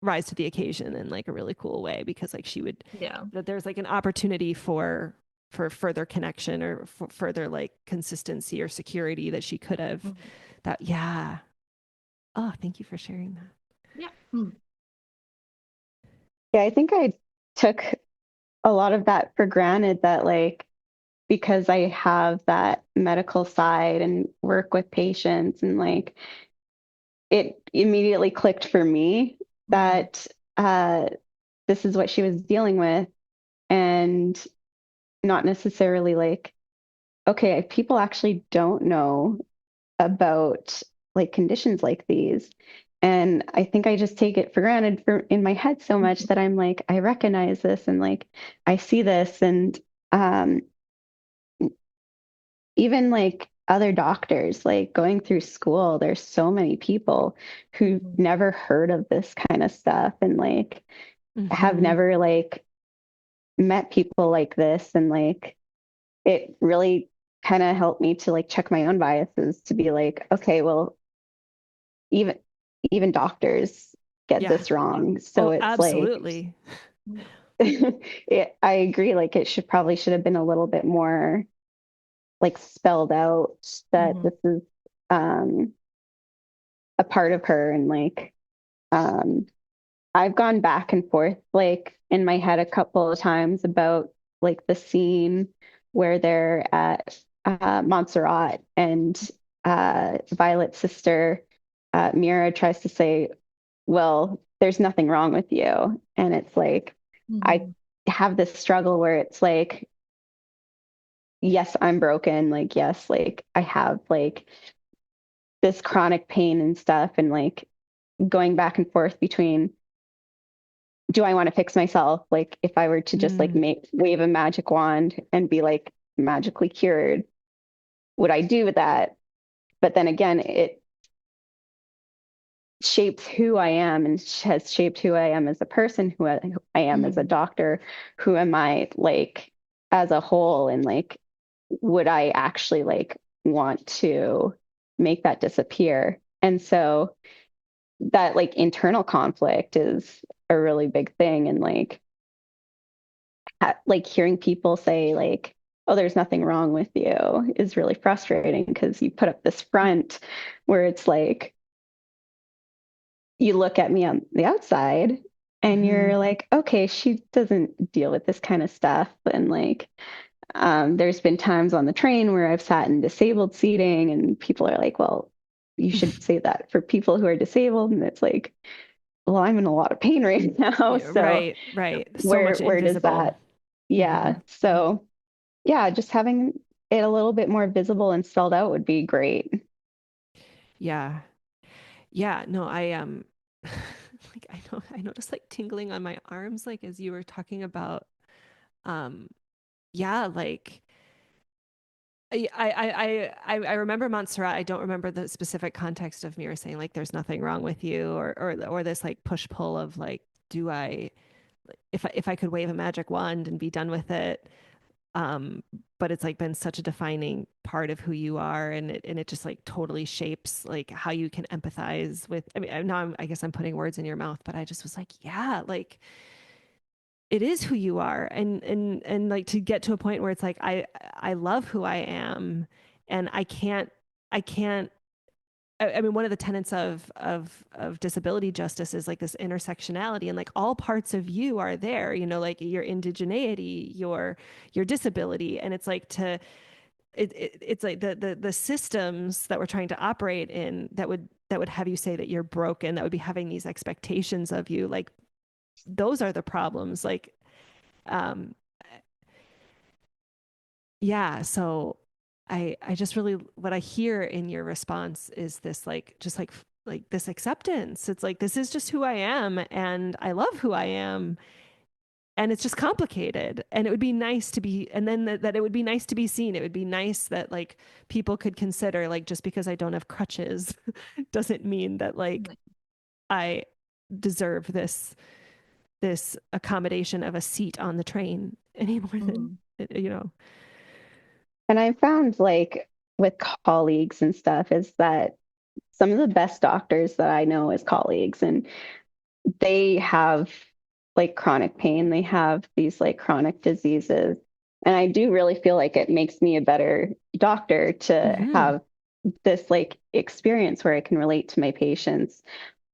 rise to the occasion in like a really cool way because like she would, Yeah. that there's like an opportunity for further connection or for further like consistency or security that she could have, Mhm. that, yeah. Oh, thank you for sharing that. Yeah. Mm. Yeah, I think I took a lot of that for granted that like because I have that medical side and work with patients and like it immediately clicked for me Mm-hmm. that this is what she was dealing with and not necessarily like okay, people actually don't know about like conditions like these. And I think I just take it for granted for in my head so much that I'm like, I recognize this and like I see this and um even like other doctors, like going through school, there's so many people who've Mm-hmm. never heard of this kind of stuff and like have Mm-hmm. never like met people like this and like it really kind of helped me to like check my own biases to be like, okay, well, even even doctors get Yeah. this wrong. So Oh, it's like absolutely. Yeah. I agree, like it should have been a little bit more like spelled out that Mm-hmm. this is um a part of her and like um I've gone back and forth like in my head a couple of times about like the scene where they're at Montserrat and Violet's sister Mira tries to say, well, there's nothing wrong with you. And it's like, I Mm-hmm. have this struggle where it's like, yes, I'm broken. Like, yes, like I have like this chronic pain and stuff. And like going back and forth between do I want to fix myself? Like if I were to just like Mm, wave a magic wand and be like magically cured, would I do that? But then again, it shapes who I am and has shaped who I am as a person, who I am as a Mm-hmm. doctor, who am I like as a whole, and like would I actually like want to make that disappear? And so that like internal conflict is a really big thing, and like like hearing people say like, oh, there's nothing wrong with you is really frustrating because you put up this front where it's like you look at me on the outside and mm-hmm. you're like, okay, she doesn't deal with this kind of stuff. And like, there's been times on the train where I've sat in disabled seating and people are like, well, you should say that for people who are disabled. And it's like, well, I'm in a lot of pain right now. Yeah, So right, right. So where much where does invisible. that? Yeah. Mm-hmm. So yeah, just having it a little bit more visible and spelled out would be great. Yeah. Yeah, no, like I noticed like tingling on my arms like as you were talking about um yeah, like I remember Montserrat. I don't remember the specific context of Mira saying like there's nothing wrong with you or this like push pull of like do I if I could wave a magic wand and be done with it. Um, but it's like been such a defining part of who you are, and it just like totally shapes like how you can empathize with. I mean, now I guess I'm putting words in your mouth, but I just was like, yeah, like it is who you are, and like to get to a point where it's like I love who I am, and I can't. I mean, one of the tenets of disability justice is like this intersectionality, and like all parts of you are there. You know, like your indigeneity, your disability, and it's like it's like the systems that we're trying to operate in that would have you say that you're broken, that would be having these expectations of you, like those are the problems. Like, um, yeah. So I just really, what I hear in your response is this, like, just like this acceptance. It's like, this is just who I am, and I love who I am. And it's just complicated, and it would be nice to be, and then that it would be nice to be seen. It would be nice that like people could consider, like, just because I don't have crutches doesn't mean that like I deserve this accommodation of a seat on the train any more than, you know. And I found like with colleagues and stuff is that some of the best doctors that I know as colleagues, and they have like chronic pain, they have these like chronic diseases. And I do really feel like it makes me a better doctor to have this like experience where I can relate to my patients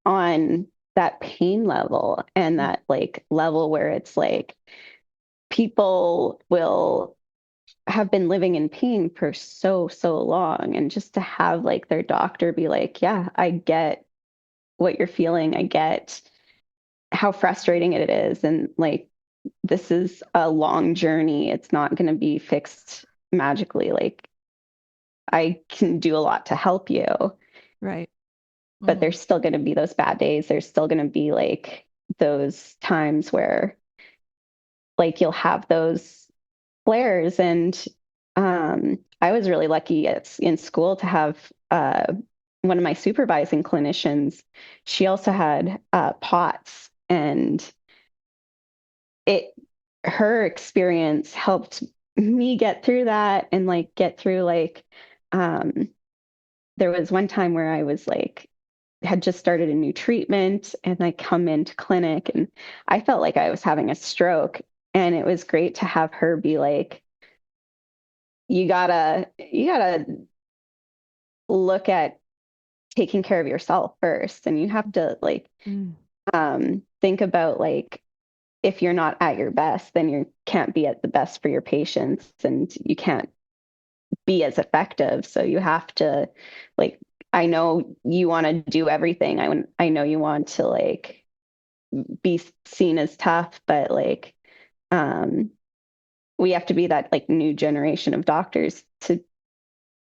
on that pain level and that like level where it's like people will have been living in pain for so long, and just to have like their doctor be like, yeah, I get what you're feeling, I get how frustrating it is, and like this is a long journey, it's not going to be fixed magically, like I can do a lot to help you, Right. but there's still going to be those bad days, there's still going to be like those times where like you'll have those flares. And I was really lucky in school to have one of my supervising clinicians. She also had POTS, and it her experience helped me get through that, and like get through like there was one time where I was like had just started a new treatment, and I come into clinic and I felt like I was having a stroke. And it was great to have her be like, you gotta look at taking care of yourself first. And you have to like think about like if you're not at your best, then you can't be at the best for your patients, and you can't be as effective. So you have to like, I know you want to do everything. I know you want to like be seen as tough, but like we have to be that like new generation of doctors to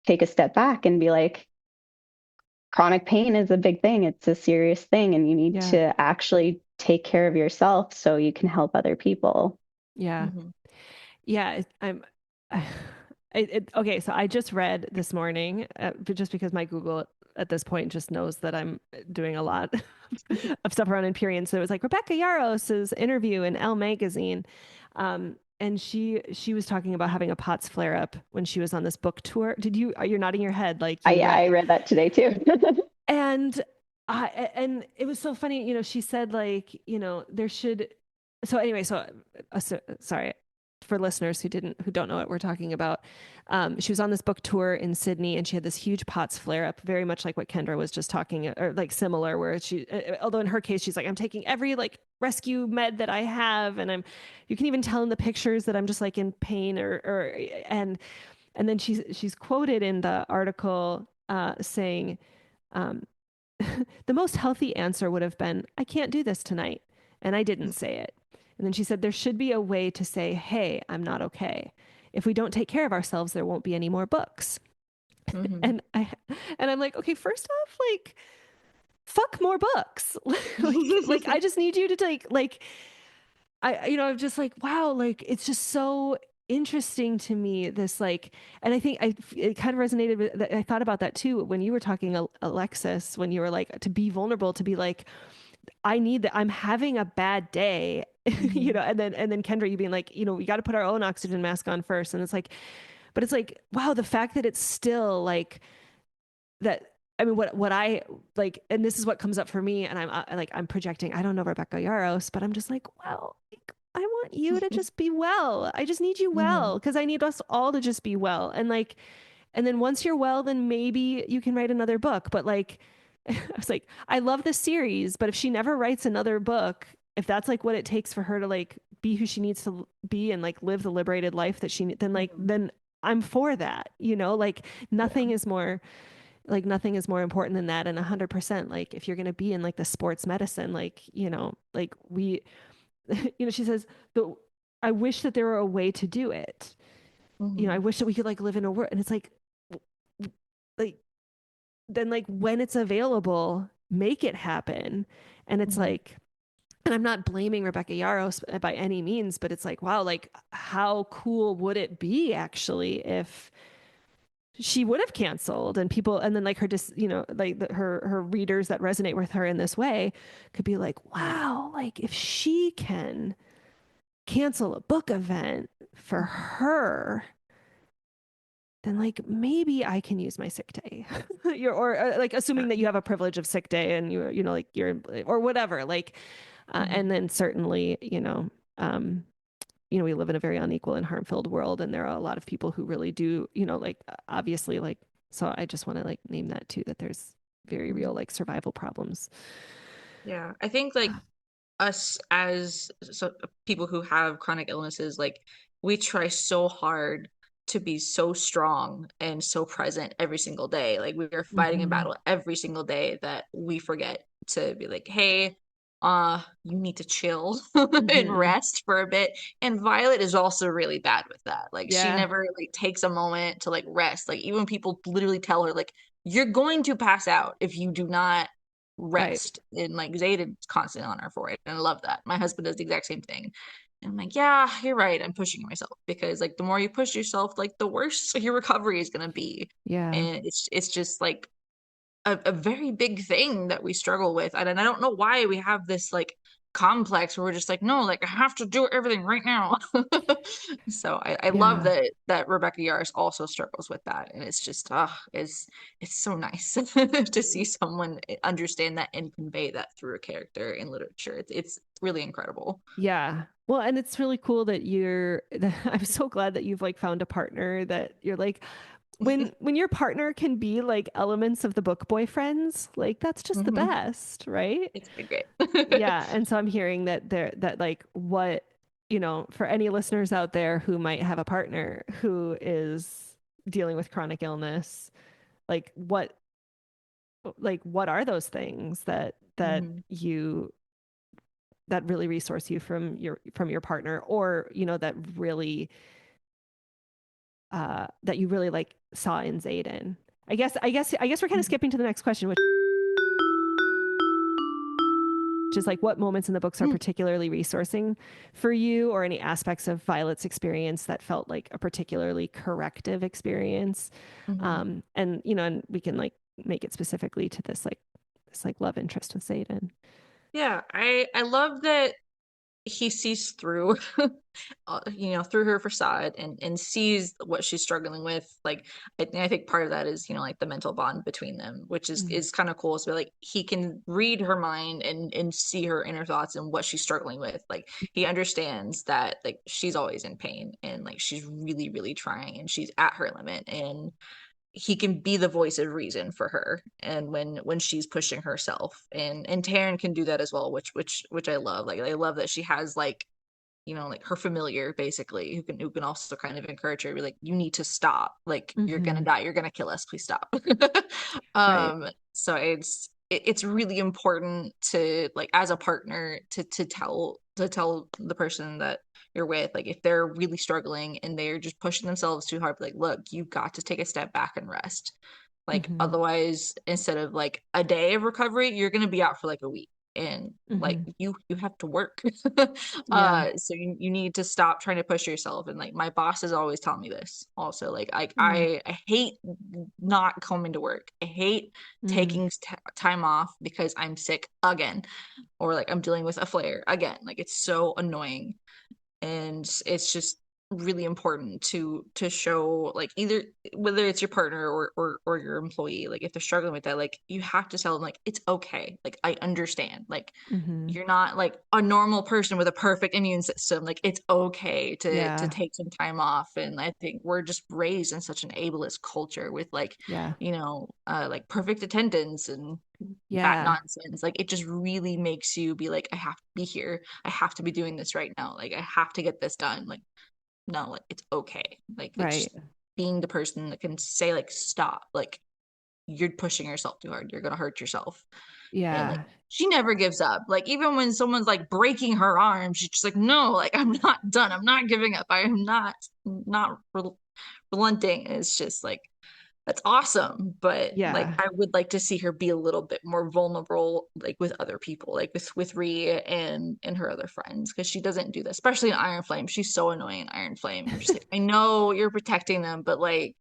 take a step back and be like, chronic pain is a big thing. It's a serious thing, and you need to actually take care of yourself so you can help other people. Yeah. Yeah. Okay. So I just read this morning, but just because my Google at this point just knows that I'm doing a lot of stuff around Empyrean. So it was like Rebecca Yaros's interview in Elle magazine. And she was talking about having a POTS flare up when she was on this book tour. You're nodding your head like I read that today too. And it was so funny, you know, she said like, you know, there should, so anyway, sorry for listeners who don't know what we're talking about. She was on this book tour in Sydney, and she had this huge POTS flare up, very much like what Kendra was just talking, or like similar, where although in her case, she's like, I'm taking every like rescue med that I have. And you can even tell in the pictures that I'm just like in pain and then she's quoted in the article, saying, the most healthy answer would have been, I can't do this tonight. And I didn't say it. And then she said, there should be a way to say, hey, I'm not okay. If we don't take care of ourselves, there won't be any more books. And I'm like, okay, first off, like, fuck more books. like, I just need you to take, like, I'm just like, wow, like, it's just so interesting to me, this like, and I think it kind of resonated with, I thought about that too when you were talking, Alexis, when you were like, to be vulnerable, to be like, I need that, I'm having a bad day, you know, and then Kendra, you being like, you know, we got to put our own oxygen mask on first. And it's like, but it's like, wow, the fact that it's still like that. I mean, what I like, and this is what comes up for me, and I'm projecting, I don't know Rebecca Yaros, but I'm just like, wow, like, I want you to just be well. I just need you well, because I need us all to just be well. And like, and then once you're well, then maybe you can write another book. But like, I was like, I love this series, but if she never writes another book, if that's like what it takes for her to like be who she needs to be and like live the liberated life that then I'm for that, you know, like nothing is more like nothing is more important than that. And 100%, like if you're going to be in like the sports medicine, like, you know, like we, you know, she says, I wish that there were a way to do it. You know, I Mhm. wish that we could like live in a world. And it's like, then like when it's available, make it happen. And it's Mhm. like, and I'm not blaming Rebecca Yarros by any means, but it's like, wow, like how cool would it be actually if she would have canceled and people, and then like her just, you know, like her readers that resonate with her in this way could be like, wow, like if she can cancel a book event for Mhm. her, then like maybe I can use my sick day. You're or like assuming that you have a privilege of sick day and you know like you're or whatever like and Mhm. then certainly you know we live in a very unequal and harm-filled world and there are a lot of people who really do, you know, like obviously like so I just want to like name that too, that there's very real Mhm. like survival problems. Yeah, I think like us as people who have chronic illnesses, like we try so hard to be so strong and so present every single day. Like we are fighting a Mm-hmm. battle every single day that we forget to be like, hey, you need to chill and Mm-hmm. rest for a bit. And Violet is also really bad with that. Like she Yeah. never like takes a moment to like rest. Like even people literally tell her like you're going to pass out if you do not Right. rest. And like Zayden's constantly on her for it. And I love that. My husband does the exact same thing. And I'm like, yeah, you're right. I'm pushing myself because like the more you push yourself, like the worse your recovery is gonna be. Yeah. And it's just like a very big thing that we struggle with. And I don't know why we have this like complex where we're just like, no, like I have to do everything right now. So I love Yeah. that Rebecca Yarros also struggles with that. And it's just it's so nice to see someone understand that and convey that through a character in literature. It's really incredible. Yeah. Well, and it's really cool that I'm so glad that you've like found a partner that you're like when your partner can be like elements of the book boyfriends, like that's just the Hmm. best, right? It's been great. Yeah. And so I'm hearing that like what, you know, for any listeners out there who might have a partner who is dealing with chronic illness, like what are those things Hmm. you that really resource you from your partner, or you know that really that you really like saw in Zayden. I guess we're kind of skipping to the next question, which is like what moments in the books are particularly resourcing for you, or any aspects of Violet's experience that felt like a particularly corrective experience. Hmm. And you know, and we can like make it specifically to this like love interest with Zayden. Yeah, I love that he sees through through her facade and sees what she's struggling with. Like I think part of that is, like the mental bond between them, which Mm. is kind of cool. So like he can read her mind and see her inner thoughts and what she's struggling with. Like he understands that like she's always in pain and like she's really, really trying and she's at her limit, and he can be the voice of reason for her and when she's pushing herself, and Taryn can do that as well, which I love. Like I love that she has like, like her familiar basically who can also kind of encourage her, be like, you need to stop, like you're gonna Mm-hmm. die, you're gonna kill us, please stop. Right. So it's really important to like as a partner to tell the person that you're with, like if they're really struggling and they're just pushing themselves too hard, like look, you've got to take a step back and rest. Like Mm-hmm. otherwise, instead of like a day of recovery, you're gonna be out for like a week, and like Mm-hmm. you have to work. Yeah. So you need to stop trying to push yourself. And like my boss has always taught me this also. Like I Mm. I, I hate not coming to work. I hate Mm. taking time off because I'm sick again, or like I'm dealing with a flare again. Like it's so annoying, and it's just really important to show, like either whether it's your partner or your employee, like if they're struggling with that, like you have to tell them like it's okay, like I understand, like Mm-hmm. you're not like a normal person with a perfect immune system, like it's okay to Yeah. take some time off. And I think we're just raised in such an ableist culture with like, Yeah. like perfect attendance and that Yeah. nonsense. Like it just really makes you be like, I have to be here, I have to be doing this right now, like I have to get this done. Like no, like it's okay, like it's Right. just being the person that can say like stop, like you're pushing yourself too hard, you're gonna hurt yourself. And like Yeah. she never gives up. Like even when someone's like breaking her arm, she's just like, no, like I'm not done, I'm not giving up, I am not relenting. And it's just like, that's awesome, but like Yeah. I would like to see her be a little bit more vulnerable, like with other people, like with Ree and her other friends, because she doesn't do this, especially in Iron Flame. She's so annoying in Iron Flame. I'm just like, I know you're protecting them, but like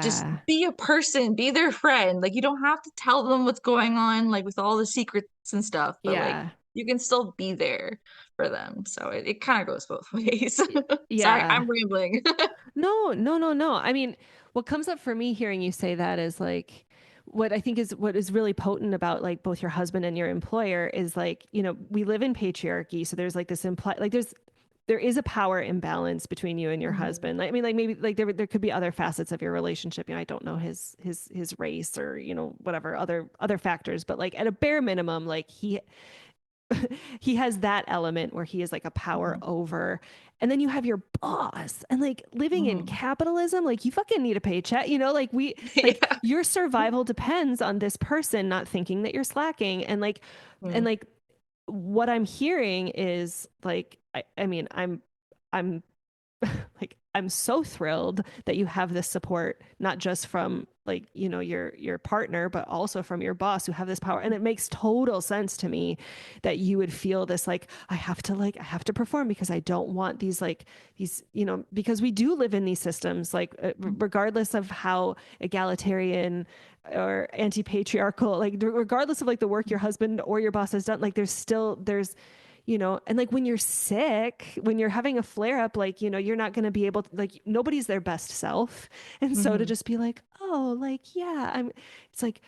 just Yeah. be a person, be their friend. Like you don't have to tell them what's going on, like with all the secrets and stuff, but like Yeah. you can still be there for them. So it kind of goes both ways. Sorry, Yeah. I'm rambling. No, no, no, no. I mean, what comes up for me hearing you say that is like what I think is what is really potent about like both your husband and your employer is like, we live in patriarchy. So there's like this implied, like there is a power imbalance between you and your Mhm. husband. I mean, like maybe like there could be other facets of your relationship. I don't know his race or, whatever other factors, but like at a bare minimum, like he has that element where he is like a power Mhm. over. And then you have your boss, and like living in Mhm. capitalism, like you fucking need a paycheck, like like Yeah. your survival depends on this person not thinking that you're slacking. And Mm. like what I'm hearing is like, I mean, I'm like I'm so thrilled that you have this support, not just from like your partner, but also from your boss who have this power. And it makes total sense to me that you would feel this like I have to perform because I don't want these because we do live in these systems like regardless of how egalitarian or anti-patriarchal, like regardless of like the work your husband or your boss has done, like there's and like when you're sick, when you're having a flare up, like, you're not going to be able to, like, nobody's their best self. And so to Mhm. just be like, oh, like, yeah, it's like,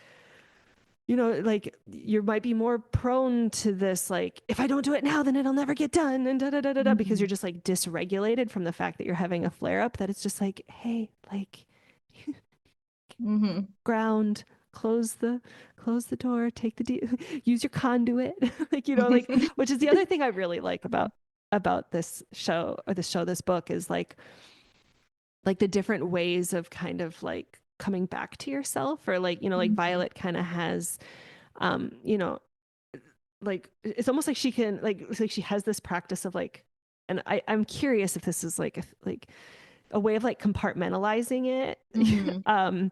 like you might be more prone to this, like, if I don't do it now, then it'll never get done. And da da da da da, because you're Mhm. just like dysregulated from the fact that you're having a flare up, that it's just like, hey, like, Mhm. ground, close the door, take use your conduit. Like, like, which is the other thing I really like about this show, or this book, is like the different ways of kind of like coming back to yourself, or like, like Mhm. Violet kind of has, um you know like it's almost like she can, like it's like she has this practice of like, and I'm curious if this is like a way of like compartmentalizing it. Mhm.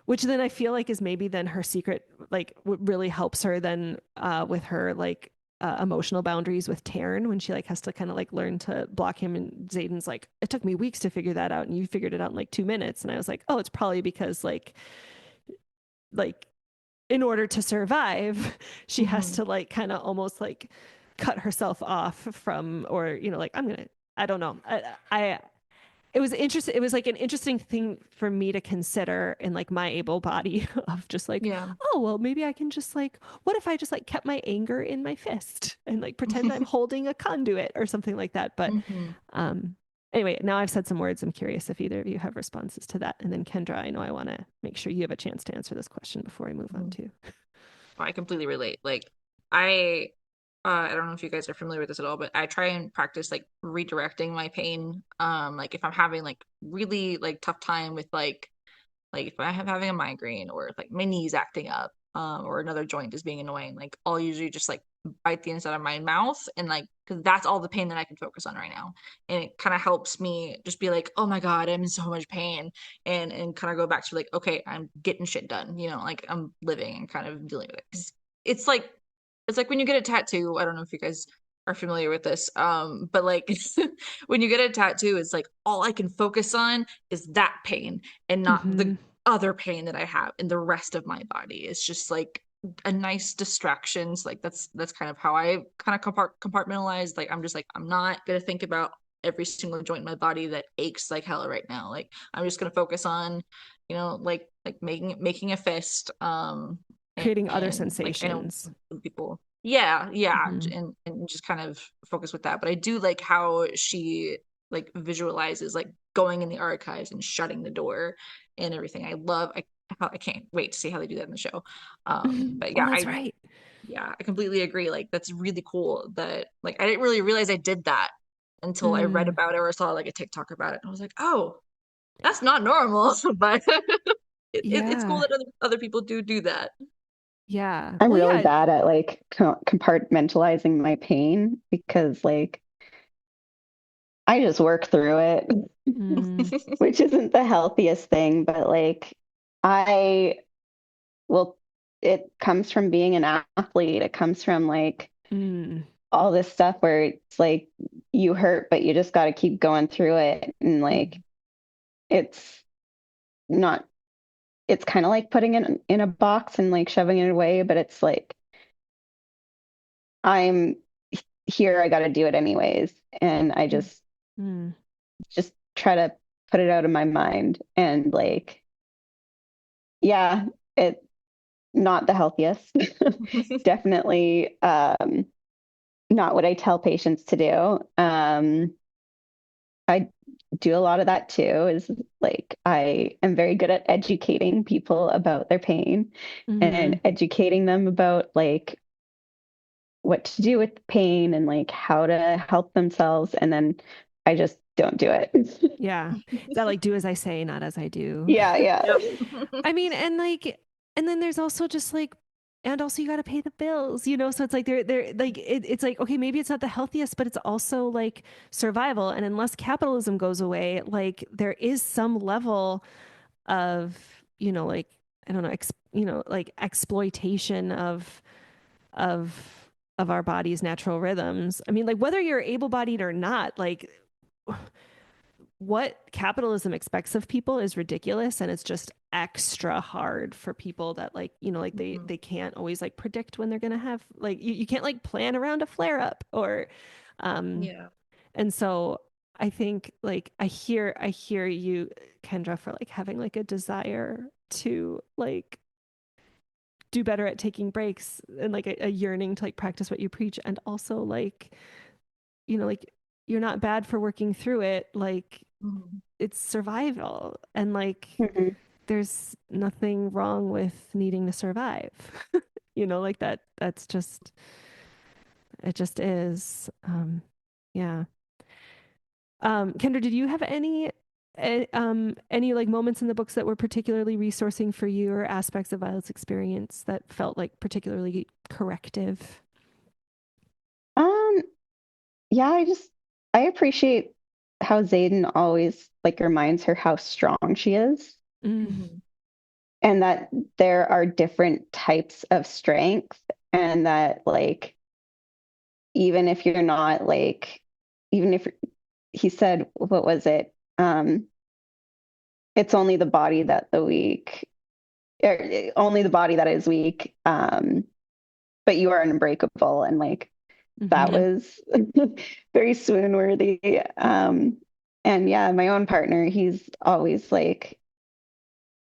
Which then I feel like is maybe then her secret, like what really helps her then with her like emotional boundaries with Taryn, when she like has to kind of like learn to block him. And Zayden's like, it took me weeks to figure that out and you figured it out in like 2 minutes. And I was like, oh, it's probably because like in order to survive, she has Mhm. to like kind of almost like cut herself off from, or like I don't know. I it was interesting. It was like an interesting thing for me to consider in like my able body of just like, Yeah. oh, well, maybe I can just like, what if I just like kept my anger in my fist and like pretend I'm holding a conduit or something like that. But Mhm. um, anyway, now I've said some words. I'm curious if either of you have responses to that. And then Kendra, I know I want to make sure you have a chance to answer this question before I move on Mhm. to. I completely relate. Like I I don't know if you guys are familiar with this at all, but I try and practice like redirecting my pain. Like if I'm having like really like tough time with like if I'm having a migraine, or if like my knee's acting up, or another joint is being annoying, like I'll usually just like bite the inside of my mouth, and like because that's all the pain that I can focus on right now. And it kind of helps me just be like, oh my God, I'm in so much pain, and kind of go back to like, okay, I'm getting shit done, like I'm living and kind of dealing with it. 'Cause it's like it's like when you get a tattoo. I don't know if you guys are familiar with this, but like when you get a tattoo, it's like all I can focus on is that pain, and not Mm-hmm. the other pain that I have in the rest of my body. It's just like a nice distraction. So like that's kind of how I kind of compartmentalize. Like I'm just like, I'm not gonna think about every single joint in my body that aches like hell right now. Like I'm just gonna focus on, like making a fist. Creating other And like I know sensations. some people, yeah, Mm-hmm. and just kind of focus with that. But I do like how she like visualizes like going in the archives and shutting the door and everything. I can't wait to see how they do that in the show. But Oh, yeah, that's I right. yeah, I completely agree. Like that's really cool that like I didn't really realize I did that until I read Mm. about it or saw like a TikTok about it. And I was like, oh, that's not normal. But It's cool Yeah. that other people do that. Yeah. I'm Well, really yeah. bad at like compartmentalizing my pain because like I just work through it, Mm, which isn't the healthiest thing, but like I will, it comes from being an athlete. It comes from like mm, all this stuff where it's like you hurt, but you just got to keep going through it. And like mm, it's not, it's kind of like putting it in a box and like shoving it away, but it's like I'm here, I got to do it anyways. And I mm. just try to put it out of my mind. And like, yeah, it not the healthiest. Definitely not what I tell patients to do. I do a lot of that too, is like I am very good at educating people about their pain and Mhm. educating them about like what to do with the pain and like how to help themselves. And then I just don't do it. Yeah. Is that like do as I say, not as I do? Yeah, yeah. Yep. I mean, and like, and then there's also just like, and also you got to pay the bills, you know? So it's like, they're like, it's like, okay, maybe it's not the healthiest, but it's also like survival. And unless capitalism goes away, like there is some level of, like, I don't know, like exploitation of, of our body's natural rhythms. I mean, like whether you're able-bodied or not, like what capitalism expects of people is ridiculous, and it's just extra hard for people that like like they can't always like predict when they're gonna have like you can't like plan around a flare up or um Yeah. and so I think like I hear you, Kendra, for like having like a desire to like do better at taking breaks and like a yearning to like practice what you preach, and also like like you're not bad for working through it, like Mhm. it's survival, and like Mhm. there's nothing wrong with needing to survive. Like that's just it just is. Yeah. Kendra, did you have any like moments in the books that were particularly resourcing for you, or aspects of Violet's experience that felt like particularly corrective? Um, yeah, I appreciate how Zayden always like reminds her how strong she is Mm, Mhm. and that there are different types of strength and that like even if you're not like even if he said what was it? It's only the body that the weak only the body that is weak. But you are unbreakable and like that mhm, was very swoon worthy. And yeah, my own partner, he's always like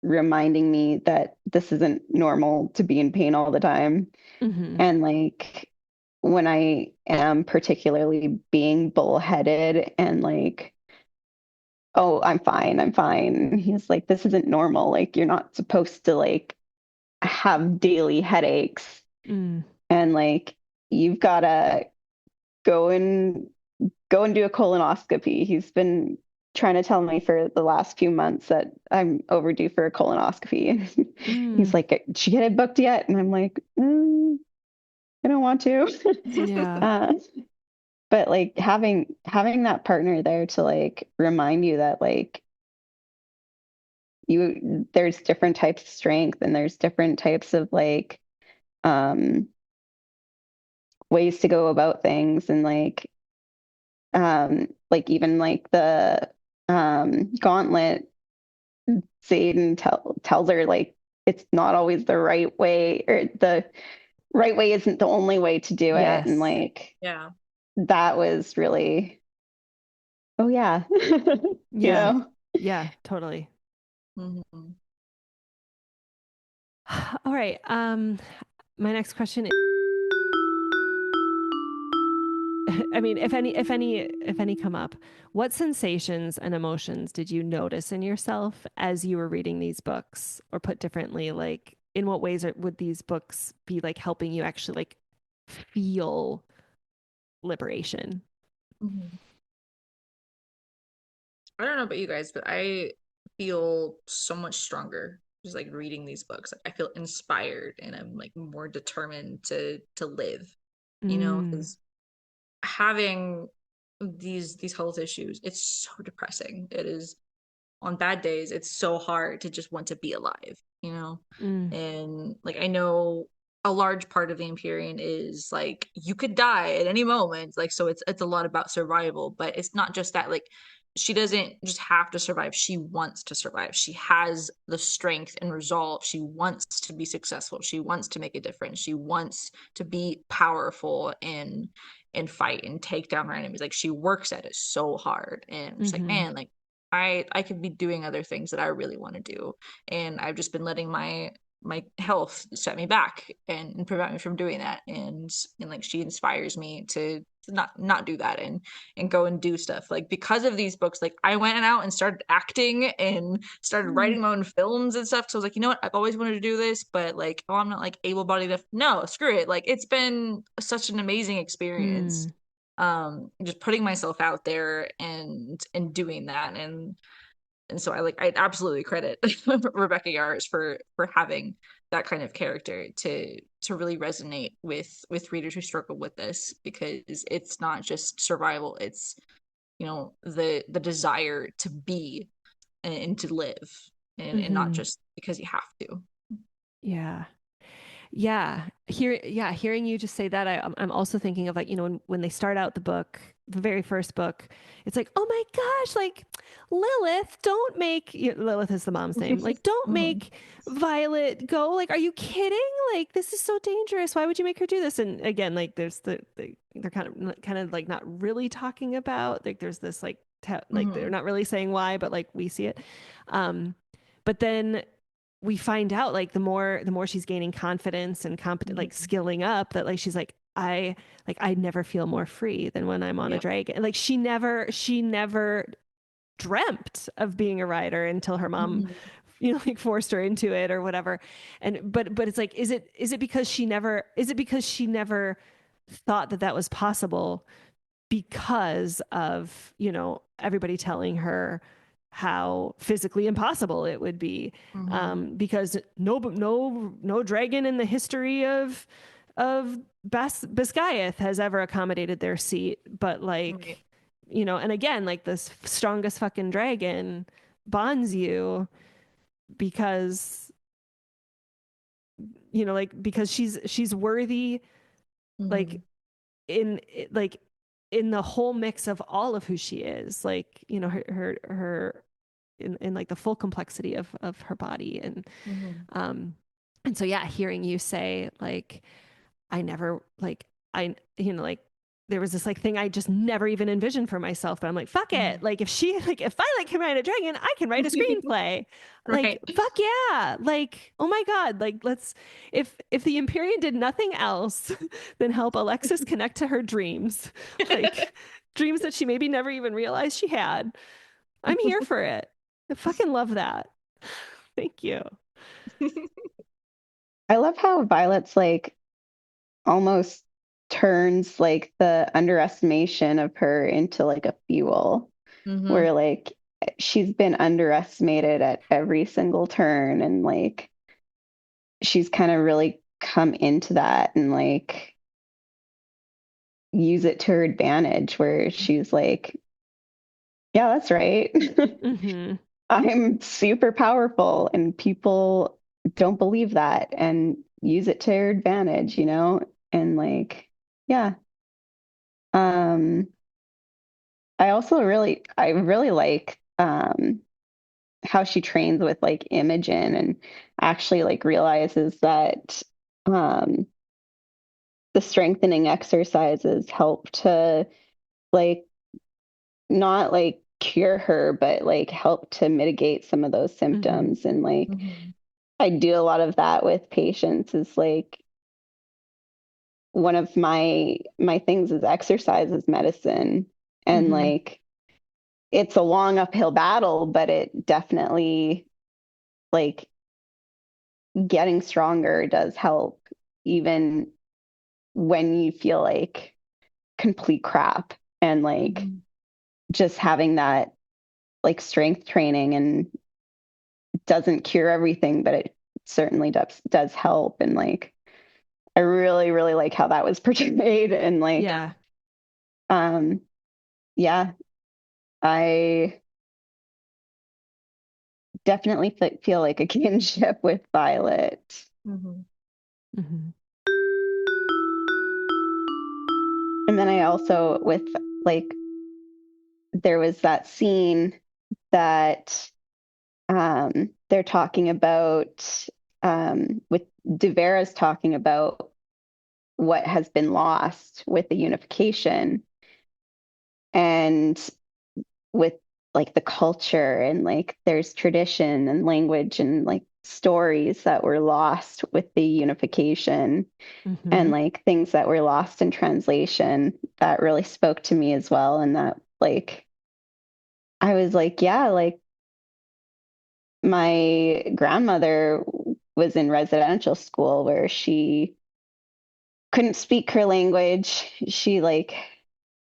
reminding me that this isn't normal to be in pain all the time. mhm, And like when I am particularly being bullheaded and like, oh, I'm fine, I'm fine. He's like, this isn't normal. Like, you're not supposed to like have daily headaches. mm, And like, you've got to go and go and do a colonoscopy. He's been trying to tell me for the last few months that I'm overdue for a colonoscopy. He's mm. like, "Did you get it booked yet?" And I'm like, I don't want to. Yeah. uh, but like having that partner there to like remind you that like there's different types of strength and there's different types of um ways to go about things and like even like the gauntlet, Satan tells her like it's not always the right way, or the right way isn't the only way to do it. And Yes. like Yeah. that was really, oh yeah, you Yeah. know. Yeah, totally. Mhm. All right. My next question is, I mean, if any come up, what sensations and emotions did you notice in yourself as you were reading these books? Or put differently, like in what ways would these books be like helping you actually like feel liberation? Mhm. I don't know about you guys, but I feel so much stronger just like reading these books, like, I feel inspired and I'm like more determined to live, Mm. because having these health issues, it's so depressing. It is, on bad days, it's so hard to just want to be alive, Mm. And like, I know a large part of the Empyrean is like you could die at any moment, like, so it's a lot about survival, but it's not just that. Like, she doesn't just have to survive, she wants to survive. She has the strength and resolve. She wants to be successful, she wants to make a difference, she wants to be powerful and fight and take down her enemies. Like, she works at it so hard, and I'm just like, Mm-hmm. man, like, I could be doing other things that I really want to do, and I've just been letting my health set me back and prevent me from doing that. And like, she inspires me to not do that and go and do stuff. Like, because of these books, like, I went out and started acting and started writing my own films and stuff. So I was like, you know what? I've always wanted to do this, but like, oh, I'm not like able-bodied enough. No, screw it. Like, it's been such an amazing experience. Mm. Just putting myself out there and doing that. And so I absolutely credit Rebecca Yarros for having that kind of character to really resonate with readers who struggle with this, because it's not just survival, it's, the desire to be and to live, and not Mm-hmm. just because you have to. Yeah. Hearing you just say that, I'm also thinking of, like, when they start out the book, the very first book, it's like, oh my gosh, like, Lilith, don't make, Lilith is the mom's name, like, don't Mhm. make Violet go. Like, are you kidding? Like, this is so dangerous. Why would you make her do this? And again, like, there's they're kind of like not really talking about, like, there's this like like, they're Mhm. not really saying why, but like, we see it. um but then we find out, like, the more she's gaining confidence and competent, like, Mhm. skilling up, that, like, she's like, I never feel more free than when I'm on a Yep. dragon. Like, she never dreamt of being a writer until her mom, Mhm. like, forced her into it or whatever. And but it's like, is it because she never thought that that was possible, because of, everybody telling her how physically impossible it would be, Mhm. because no dragon in the history of Biscayeth has ever accommodated their seat. But, Right. like, and again, like, this strongest fucking dragon bonds you, because, like, because she's worthy, like, Mhm. in like in the whole mix of all of who she is, like, her in like the full complexity of her body. Mhm. Um and so, yeah, hearing you say, like, I never, like, like, there was this, like, thing I just never even envisioned for myself, but I'm like, fuck it. Mhm. Like, if Violet can write a dragon, I can write a screenplay. Like, Right. fuck yeah. Like, oh my God. Like, let's, if the Empyrean did nothing else than help Alexis connect to her dreams, like, dreams that she maybe never even realized she had, I'm here for it. I fucking love that. Thank you. I love how Violet's like almost turns like the underestimation of her into like a fuel, Mhm. where like she's been underestimated at every single turn, and like she's kind of really come into that and like use it to her advantage, where she's like, yeah, that's right. Mm-hmm. I'm super powerful and people don't believe that, and use it to their advantage, And like, yeah. Um, I really like how she trains with like Imogen, and actually like realizes that um the strengthening exercises help to like not like cure her, but like help to mitigate some of those Mm-hmm. symptoms. And like Mhm. I do a lot of that with patients, is like one of my things is exercise is medicine. And Mm-hmm. like it's a long uphill battle, but it definitely, like, getting stronger does help, even when you feel like complete crap. And like Mhm. just having that like strength training and doesn't cure everything, but it certainly does help. And like, I really, really like how that was portrayed. And like, Yeah. um, yeah, I definitely feel like a kinship with Violet. Mm-hmm. Mm-hmm. And then I also, with like, there was that scene that they're talking about, with Devera's talking about what has been lost with the unification, and with like the culture, and like there's tradition and language and like stories that were lost with the unification, Mm-hmm. and like things that were lost in translation, that really spoke to me as well. And that like I was like, yeah, like my grandmother was in residential school where she couldn't speak her language. She like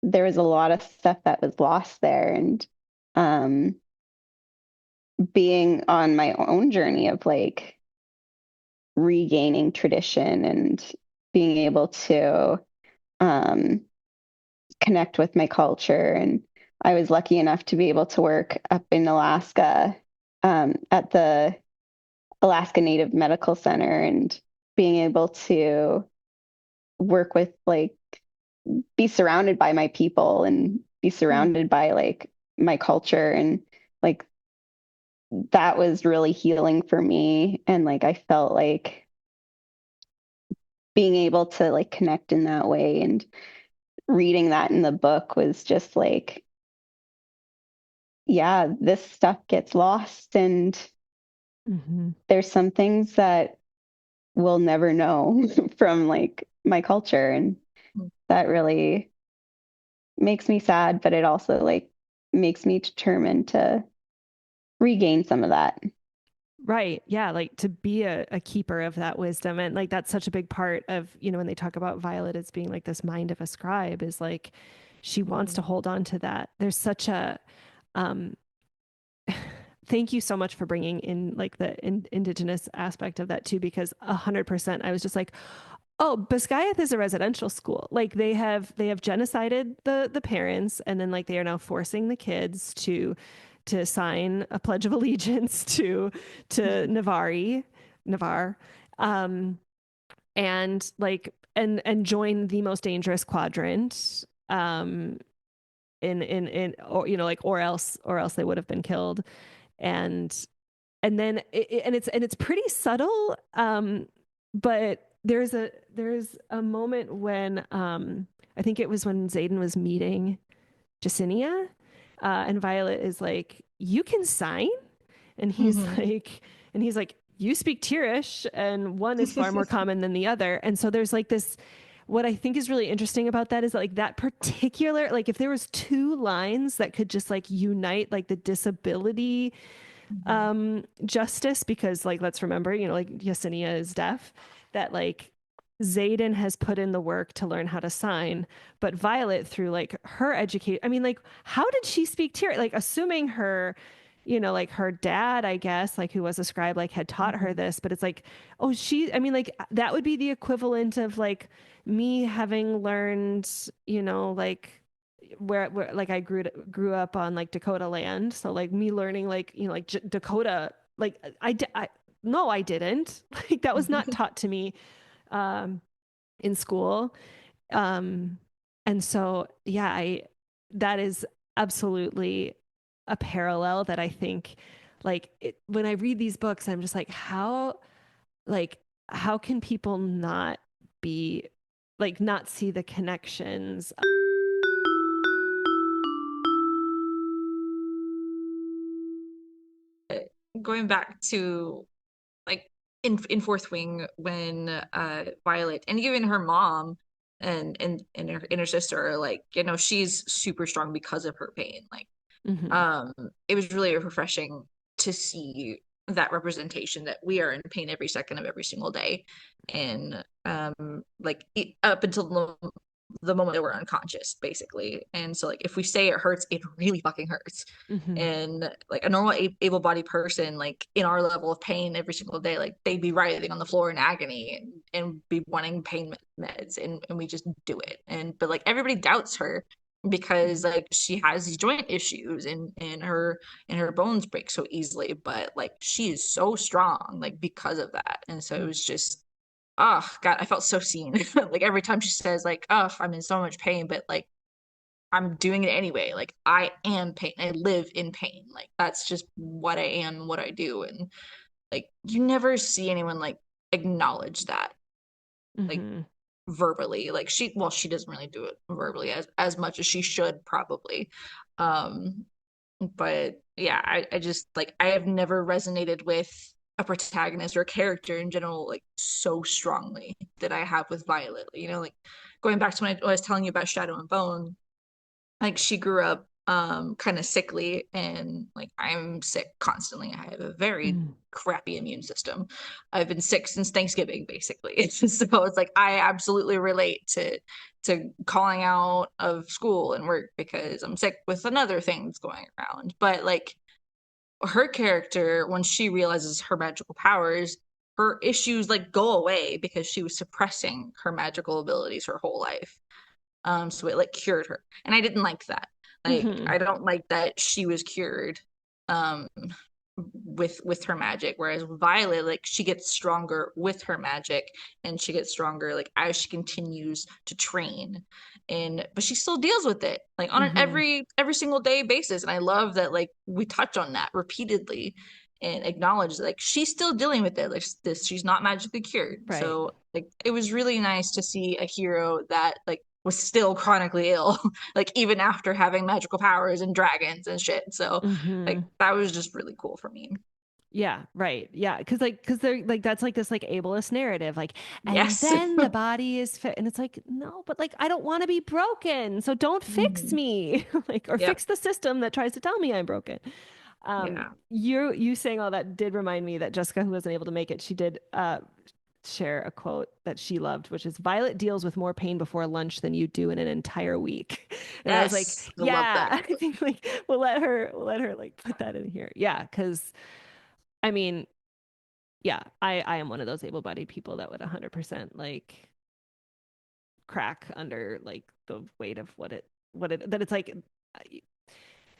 there was a lot of stuff that was lost there. And um being on my own journey of like regaining tradition and being able to um connect with my culture. And I was lucky enough to be able to work up in Alaska, at the Alaska Native Medical Center, and being able to work with like be surrounded by my people and be surrounded by like my culture. And like that was really healing for me. And like I felt like being able to like connect in that way, and reading that in the book was just like, yeah, this stuff gets lost, and Mm-hmm. there's some things that we'll never know from like my culture. And that really makes me sad, but it also like makes me determined to regain some of that. Right. Yeah. Like to be a keeper of that wisdom. And like that's such a big part of, when they talk about Violet as being like this mind of a scribe, is like she wants to hold on to that. There's such a, um, thank you so much for bringing in like the indigenous aspect of that too, because 100% I was just like, oh, Biscayeth is a residential school. Like they have genocided the parents, and then like they are now forcing the kids to sign a pledge of allegiance to Navarre, um, and like and join the most dangerous quadrant, in or like or else they would have been killed. And then it's pretty subtle, but there's a moment when, I think it was when Xaden was meeting Jacinia, and Violet is like, you can sign, and he's like, you speak Tirish, and one is far more common than the other. And so there's like this, what I think is really interesting about that is that, like, that particular, like, if there was two lines that could just like unite like the disability justice, because like let's remember, like Yesenia is deaf, that like Xaden has put in the work to learn how to sign, but Violet, through like her educate, I mean, like, how did she speak Tyr? Like, assuming her, like her dad, I guess, like who was a scribe, like had taught her this, but it's like, oh, I mean, like that would be the equivalent of like me having learned, like where like I grew up on like Dakota land, so like me learning like like Dakota, like I no, I didn't. Like that was not taught to me um in school. um and so yeah, I that is absolutely a parallel that I think, like when I read these books, I'm just like how can people not be like not see the connections. Going back to like in Fourth Wing, when Violet and even her mom and her sister are like, she's super strong because of her pain. Like, Mm-hmm. it was really refreshing to see that representation, that we are in pain every second of every single day. And like up until the the moment that we're unconscious, basically. And so like if we say it hurts, it really fucking hurts. And like a normal able-bodied person, like in our level of pain every single day, like they'd be writhing on the floor in agony and be wanting pain meds, and we just do it. And but like everybody doubts her because like she has these joint issues, and her bones break so easily, but like she is so strong like because of that. And so it was just, oh God, I felt so seen. Like every time she says like, oh, I'm in so much pain, but like I'm doing it anyway. Like I am pain. I live in pain. Like that's just what I am, what I do. And like you never see anyone like acknowledge that like verbally. Like she doesn't really do it verbally as much as she should probably. Um but yeah, I just like I have never resonated with a protagonist or a character in general like so strongly that I have with Violet. You know, like going back to when I was telling you about Shadow and Bone, like she grew up kind of sickly, and like I'm sick constantly. I have a very crappy immune system. I've been sick since Thanksgiving basically. It's just, so it's like I absolutely relate to calling out of school and work because I'm sick with another thing that's going around. But like her character, when she realizes her magical powers, her issues like go away because she was suppressing her magical abilities her whole life. So it like cured her. And I didn't like that. Like I don't like that she was cured um with her magic. Whereas Violet, like she gets stronger with her magic, and she gets stronger like as she continues to train. And but she still deals with it like on an every single day basis. And I love that like we touch on that repeatedly and acknowledge like she's still dealing with it. Like this, she's not magically cured. Right. So like it was really nice to see a hero that like was still chronically ill, like even after having magical powers and dragons and shit. So like that was just really cool for me. Yeah, right. Yeah, because they're like that's like this like ableist narrative, like, and Yes. then the body is fit, and it's like no, but like I don't want to be broken, so don't fix me, like, or Yep. fix the system that tries to tell me I'm broken. Yeah. You saying all that did remind me that Jessica, who wasn't able to make it, she did share a quote that she loved, which is Violet deals with more pain before lunch than you do in an entire week. And I was like, Yes. I love yeah, that. I think like we'll let her like put that in here. Yeah, because I mean, yeah, I am one of those able-bodied people that would 100% like crack under like the weight of what it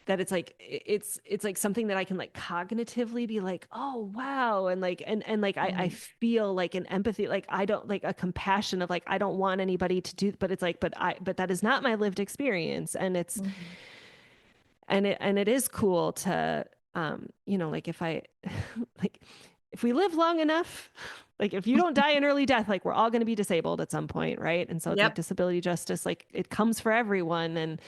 that it's like it's like something that I can like cognitively be like, oh wow, and like and like I feel like an empathy, like I don't like a compassion of like I don't want anybody to do, but it's like but that is not my lived experience. And it's and it is cool to like if I like if we live long enough, like if you don't die an early death, like we're all going to be disabled at some point, right? And so it's like Yep. disability justice, like it comes for everyone, and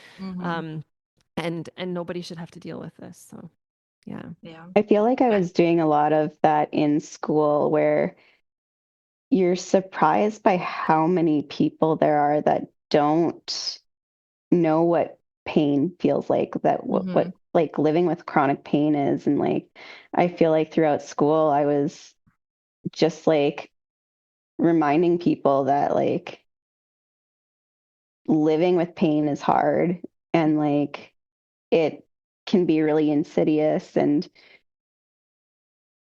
and nobody should have to deal with this. So yeah. Yeah. I feel like I was doing a lot of that in school where you're surprised by how many people there are that don't know what pain feels like, that what like living with chronic pain is. And like I feel like throughout school I was just like reminding people that like living with pain is hard, and like it can be really insidious, and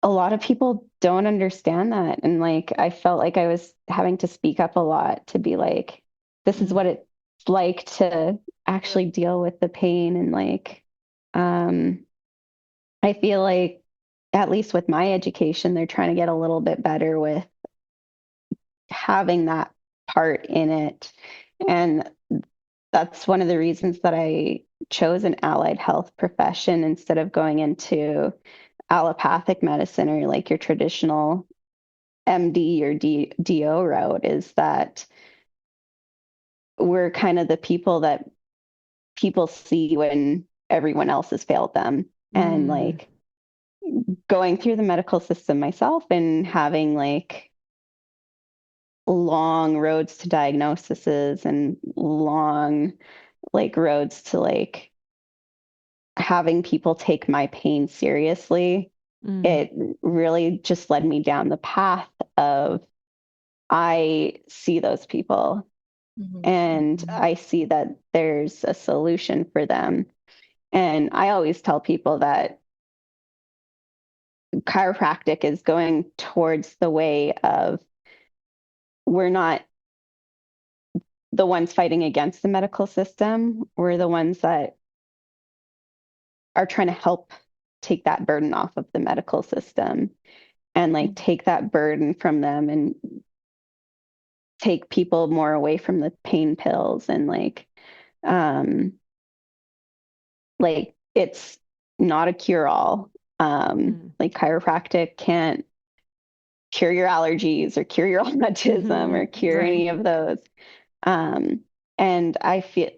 a lot of people don't understand that. And like I felt like I was having to speak up a lot to be like, this is what it's like to actually deal with the pain. And like I feel like at least with my education they're trying to get a little bit better with having that part in it. And that's one of the reasons that I chose an allied health profession instead of going into allopathic medicine or like your traditional MD or DO route, is that we're kind of the people that people see when everyone else has failed them. And like going through the medical system myself and having like long roads to diagnoses and long like roads to like having people take my pain seriously, it really just led me down the path of I see those people and I see that there's a solution for them. And I always tell people that chiropractic is going towards the way of, we're not the ones fighting against the medical system. We're the ones that are trying to help take that burden off of the medical system and like take that burden from them and take people more away from the pain pills and like it's not a cure-all. Like chiropractic can't cure your allergies or cure your autism or cure any of those. And I feel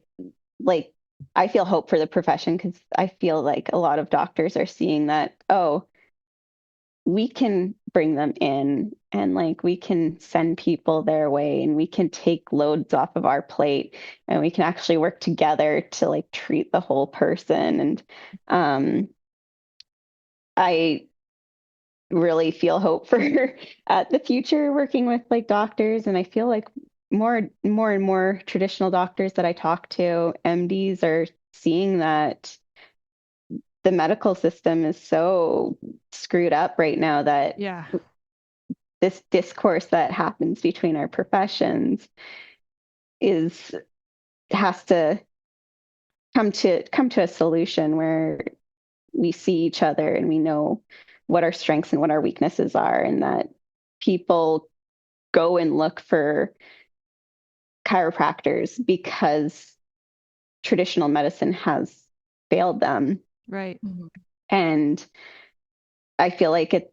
hope for the profession, because I feel like a lot of doctors are seeing that, oh, we can bring them in and like we can send people their way and we can take loads off of our plate and we can actually work together to like treat the whole person. And I really feel hope for the future working with like doctors. And I feel like more and more traditional doctors that I talk to, MDs, are seeing that the medical system is so screwed up right now that this discourse that happens between our professions has to come to a solution where we see each other and we know what our strengths and what our weaknesses are, and that people go and look for chiropractors because traditional medicine has failed them. Right. And I feel like it's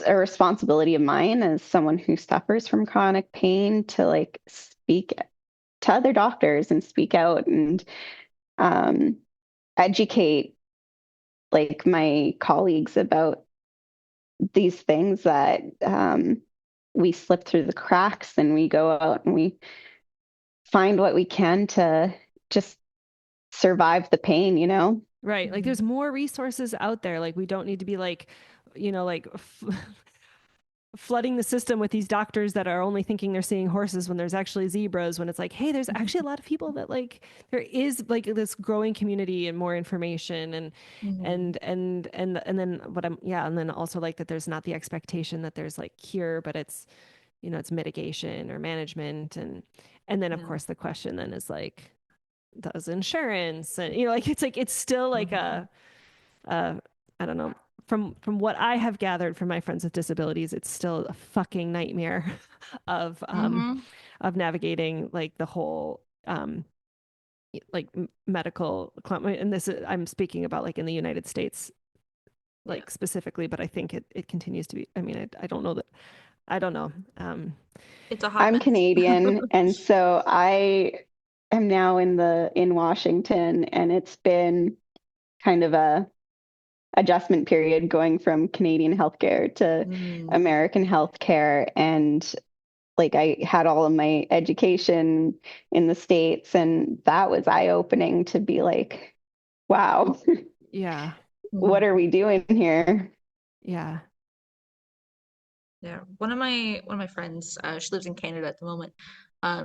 a responsibility of mine as someone who suffers from chronic pain to like speak to other doctors and speak out and educate like my colleagues about these things that we slip through the cracks, and we go out and we find what we can to just survive the pain, you know? Right. Like there's more resources out there. Like we don't need to be like, like flooding the system with these doctors that are only thinking they're seeing horses when there's actually zebras, when it's like, hey, there's actually a lot of people that like, there is like this growing community and more information and then and then also like that there's not the expectation that there's like cure, but it's, it's mitigation or management. And then of course the question then is like, does insurance, and like it's still like I don't know, from what I have gathered from my friends with disabilities, it's still a fucking nightmare of navigating like the whole like medical, and this is, I'm speaking about like in the United States like specifically, but I think it continues to be, I mean, I don't know that, I don't know. It's a hot I'm mess. Canadian, and so I am now in Washington, and it's been kind of a adjustment period going from Canadian healthcare to American healthcare. And like I had all of my education in the States, and that was eye-opening to be like, wow, Yeah. what are we doing here? Yeah. Yeah, one of my friends, she lives in Canada at the moment.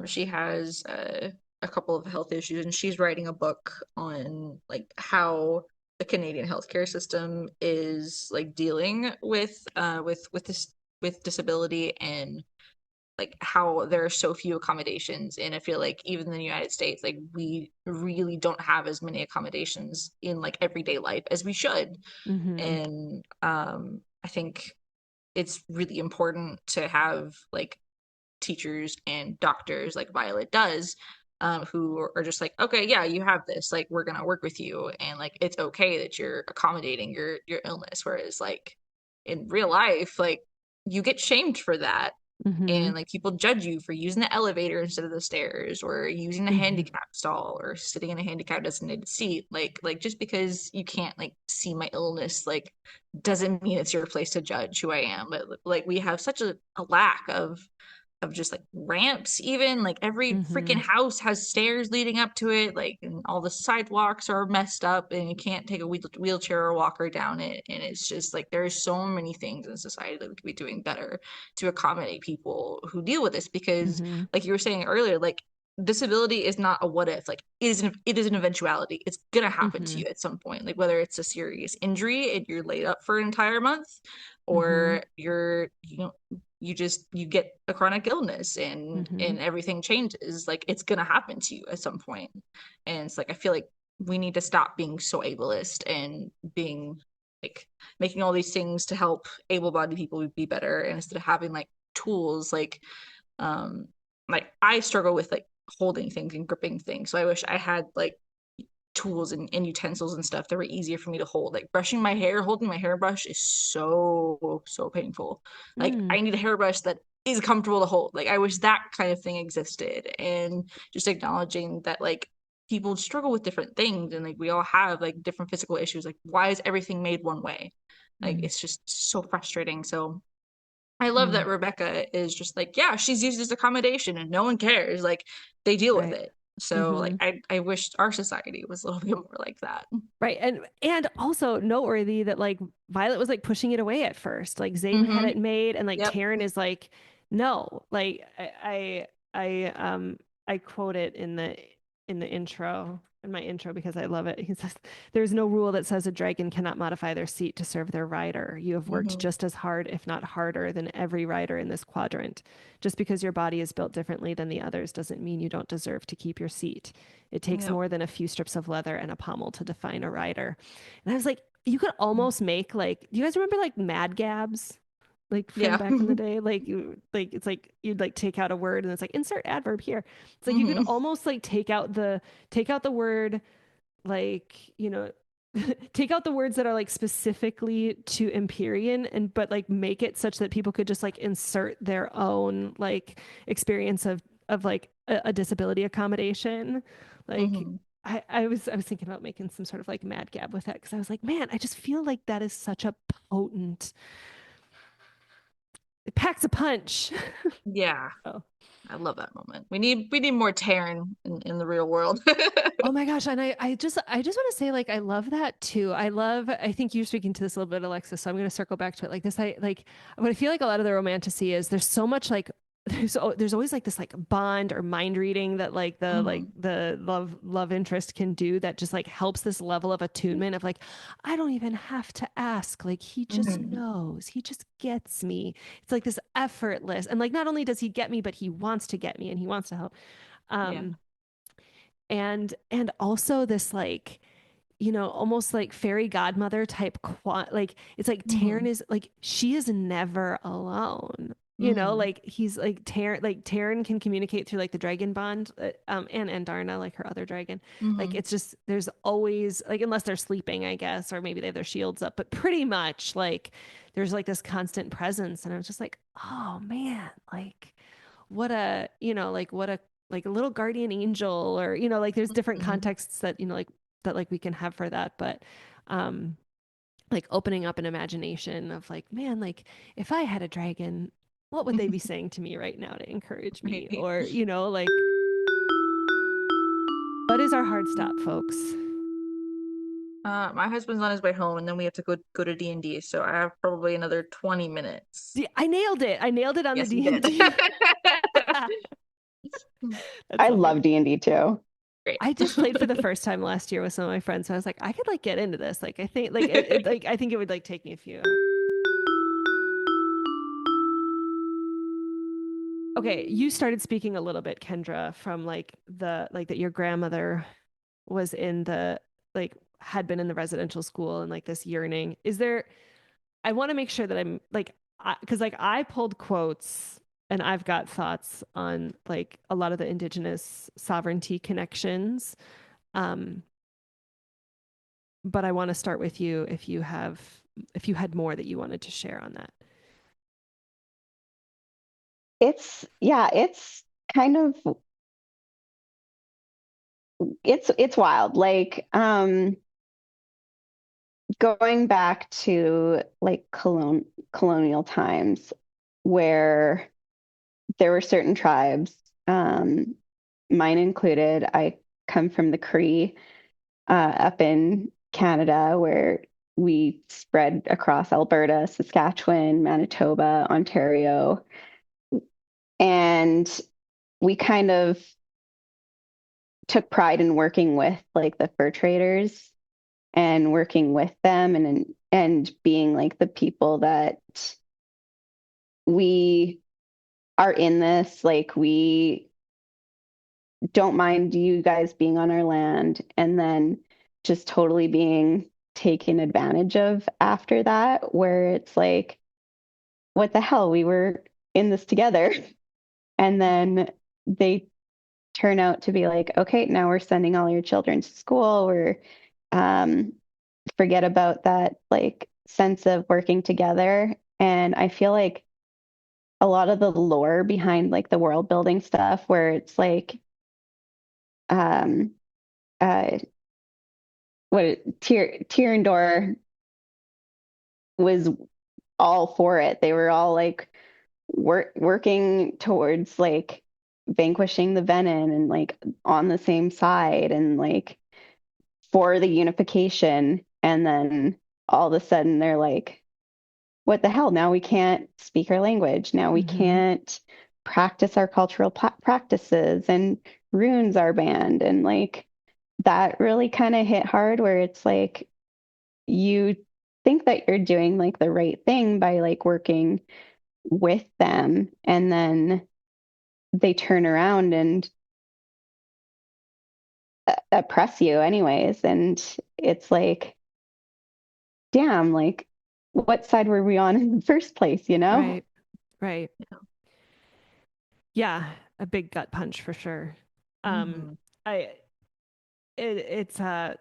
She has a couple of health issues, and she's writing a book on like how the Canadian healthcare system is like dealing with this with disability, and like how there are so few accommodations. And I feel like even in the United States, like we really don't have as many accommodations in like everyday life as we should. And I think it's really important to have like teachers and doctors like Violet does, who are just like, okay, yeah, you have this, like we're gonna work with you, and like it's okay that you're accommodating your illness. Whereas like in real life, like you get shamed for that. And like people judge you for using the elevator instead of the stairs, or using the handicap stall, or sitting in a handicap designated seat. Like just because you can't like see my illness, like doesn't mean it's your place to judge who I am. But like we have such a lack of just like ramps. Even like every freaking house has stairs leading up to it, like, and all the sidewalks are messed up and you can't take a wheelchair or walker down it. And it's just like there's so many things in society that we could be doing better to accommodate people who deal with this, because like you were saying earlier, like disability is not a what if, like it is an eventuality. It's gonna happen to Mm-hmm. you at some point, like whether it's a serious injury and you're laid up for an entire month, Mm-hmm. or you get a chronic illness Mm-hmm. and everything changes. Like it's gonna happen to you at some point. And it's like I feel like we need to stop being so ableist and being like making all these things to help able-bodied people be better, and instead of having like tools um like I struggle with like holding things and gripping things. So I wish I had like tools and utensils and stuff that were easier for me to hold. Like brushing my hair, holding my hairbrush is so painful. Like Mm. I need a hairbrush that is comfortable to hold. Like I wish that kind of thing existed. And just acknowledging that like people struggle with different things, and like we all have like different physical issues. Like why is everything made one way? Like Mm. it's just so frustrating. So I love Mm. that Rebecca is just like, yeah, she's used as accommodation and no one cares. Like they deal with Right. it. So Mm-hmm. like I wish our society was a little bit more like that. Right. And also noteworthy that like Violet was like pushing it away at first. Like Zayden had Mm-hmm. it made, and like Yep. Taryn is like, no. Like I quote it in the intro, in my intro, because I love it. He says, "There's no rule that says a dragon cannot modify their seat to serve their rider. You have worked Mm-hmm. just as hard, if not harder, than every rider in this quadrant. Just because your body is built differently than the others doesn't mean you don't deserve to keep your seat. It takes Yep. more than a few strips of leather and a pommel to define a rider." And I was like, you could almost make like, do you guys remember like Mad Gabs? Like from Yeah. back in the day, like you like it's like you'd like take out a word and it's like insert adverb here. It's like you could Mm-hmm. almost like take out the word, like, take out the words that are like specifically to Empyrean, and but like make it such that people could just like insert their own like experience of like a disability accommodation. Like Mm-hmm. I was thinking about making some sort of like mad gab with that, because I was like, man, I just feel like that is such a potent, it packs a punch. Yeah. Oh. I love that moment. We need more Taryn in the real world. Oh my gosh. And I just want to say, like, I love that too. I think you're speaking to this a little bit, Alexis, so I'm going to circle back to it. Like this, what I feel like a lot of the romantasy is there's so much like, there's always like this like bond or mind reading that like Mm-hmm. the love interest can do, that just like helps this level of attunement of like, I don't even have to ask. Like he just Mm-hmm. knows. He just gets me. It's like this effortless. And like not only does he get me, but he wants to get me and he wants to help. Yeah. Um, and also this like, almost like fairy godmother type like it's like Taryn Mm-hmm. is like, she is never alone. Mm-hmm. Like he's like Taryn can communicate through like the dragon bond, and Darna, like her other dragon. Like Mm-hmm. it's just, there's always like, unless they're sleeping, I guess, or maybe they have their shields up, but pretty much like there's like this constant presence. And I was just like, oh man, like what a, like what a, like a little guardian angel, or like there's different Mm-hmm. contexts that like that like we can have for that. But um like opening up an imagination of like, man, like if I had a dragon, what would they be saying to me right now to encourage me? Right. Or like, what is our hard stop, folks? My husband's on his way home, and then we have to go to D&D. So I have probably another 20 minutes. See, I nailed it on the Yes, you did. D&D. That's I so love funny. D&D too. Great. I just played for the first time last year with some of my friends, so I was like, I could like get into this. Like I think like it like I think it would like take me a few. Okay, you started speaking a little bit, Kendra, from like the like that your grandmother was in the, like, had been in the residential school, and like this yearning. Is there, I want to make sure that I'm like, because like I pulled quotes and I've got thoughts on like a lot of the indigenous sovereignty connections. Um, but I want to start with you if you had more that you wanted to share on that. It's kind of it's wild. Like going back to like colonial times where there were certain tribes, mine included. I come from the Cree, up in Canada, where we spread across Alberta, Saskatchewan, Manitoba, Ontario, and we kind of took pride in working with like the fur traders and working with them and being like the people that we are in this, like we don't mind you guys being on our land, and then just totally being taken advantage of after that, where it's like, what the hell, we were in this together. And then they turn out to be like, okay, now we're sending all your children to school. We're um, forget about that like sense of working together. And I feel like a lot of the lore behind like the world building stuff, where it's like, um, uh, Tyrandor was all for it. They were all like working towards like vanquishing the Venom and like on the same side and like for the unification. And then all of a sudden they're like, what the hell? Now we can't speak our language. Now we can't practice our cultural practices, and runes are banned. And like that really kind of hit hard, where it's like you think that you're doing like the right thing by like working with them, and then they turn around and oppress you anyways. And it's like, damn, like what side were we on in the first place, you know? Right. Yeah, a big gut punch for sure. I it's and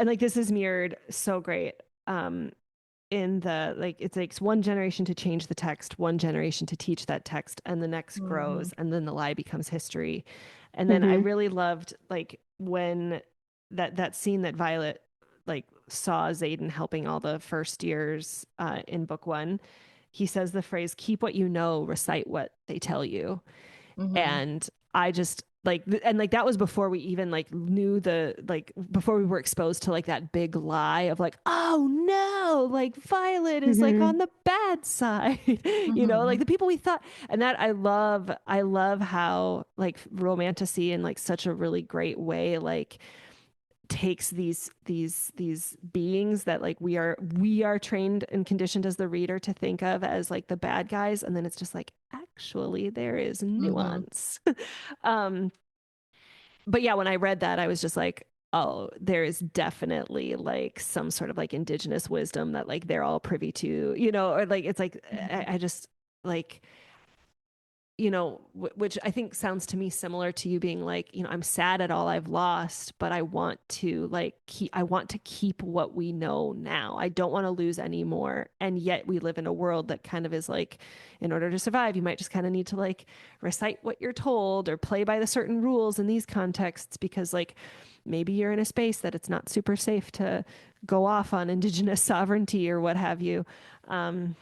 like this is mirrored so great in the like it takes one generation to change the text, one generation to teach that text, and the next grows, and then the lie becomes history. And then I really loved like when that scene that Violet like saw Xaden helping all the first years in book one. He says the phrase, keep what you know, recite what they tell you. And I just like, and like that was before we even like knew before we were exposed to like that big lie of like, oh no, like Violet is like on the bad side, you know, like the people we thought. And that I love how like romantasy in like such a really great way, like takes these beings that like we are trained and conditioned as the reader to think of as like the bad guys, and then it's just like actually there is nuance. But yeah, when I read that I was just like, oh, there is definitely like some sort of like indigenous wisdom that like they're all privy to, you know, or like it's like I just like, you know, which I think sounds to me similar to you being like, you know, I'm sad at all I've lost, but I want to like I want to keep what we know now. I don't want to lose any more. And yet we live in a world that kind of is like, in order to survive, you might just kind of need to like recite what you're told or play by the certain rules in these contexts, because like maybe you're in a space that it's not super safe to go off on indigenous sovereignty or what have you. And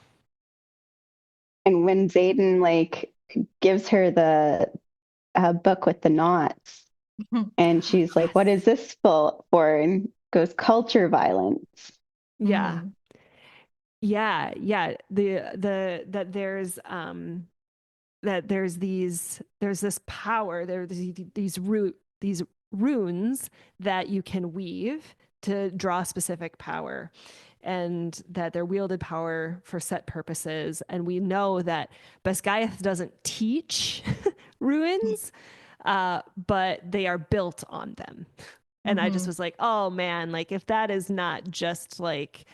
when Xaden like gives her the book with the knots, and she's like, what is this for? And goes, culture violence. Yeah. The that there's this power, there's these runes that you can weave to draw specific power, and that they're wielded power for set purposes. And we know that Basgiath doesn't teach ruins, but they are built on them. And I just was like, oh man, like if that is not just like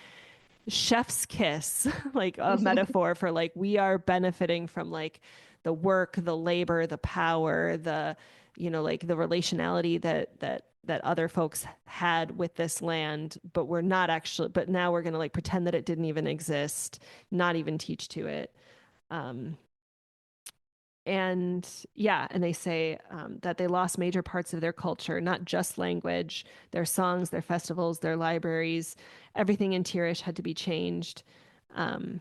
chef's kiss, like a metaphor for like we are benefiting from like the work, the labor, the power, the, you know, like the relationality that other folks had with this land, but we're not actually, but now we're going to like pretend that it didn't even exist, not even teach to it. And yeah, and they say that they lost major parts of their culture, not just language, their songs, their festivals, their libraries, everything in Tirish had to be changed. And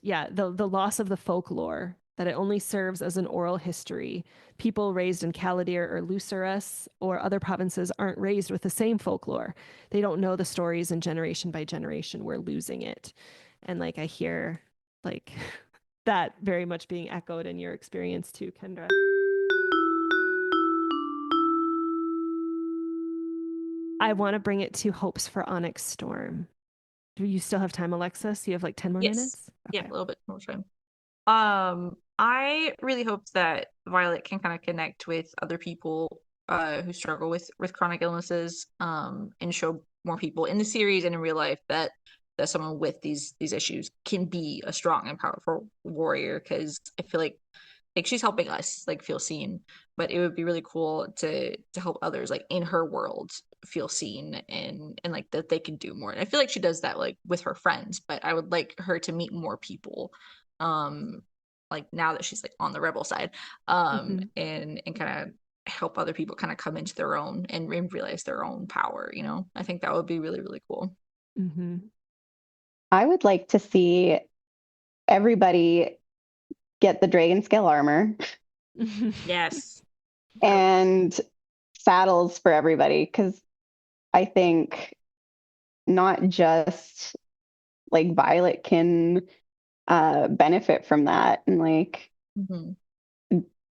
yeah, the loss of the folklore, that it only serves as an oral history. People raised in Caladir or Lucerus or other provinces aren't raised with the same folklore. They don't know the stories, and generation by generation, we're losing it. And like I hear like... that very much being echoed in your experience too, Kendra. I want to bring it to hopes for Onyx Storm. Do you still have time, Alexis? You have like 10 more Yes. minutes? Yeah, Okay. a little bit more time. I really hope that Violet can kind of connect with other people who struggle with chronic illnesses, and show more people in the series and in real life that someone with these issues can be a strong and powerful warrior. Because I feel like she's helping us like feel seen, but it would be really cool to help others like in her world feel seen and like that they can do more. And I feel like she does that like with her friends, but I would like her to meet more people, um like now that she's like on the rebel side, Mm-hmm. and kind of help other people kind of come into their own and realize their own power, you know. I think that would be really, really cool. Mm-hmm. I would like to see everybody get the dragon scale armor Yes. and saddles for everybody, because I think not just like Violet can benefit from that. And like, Mhm.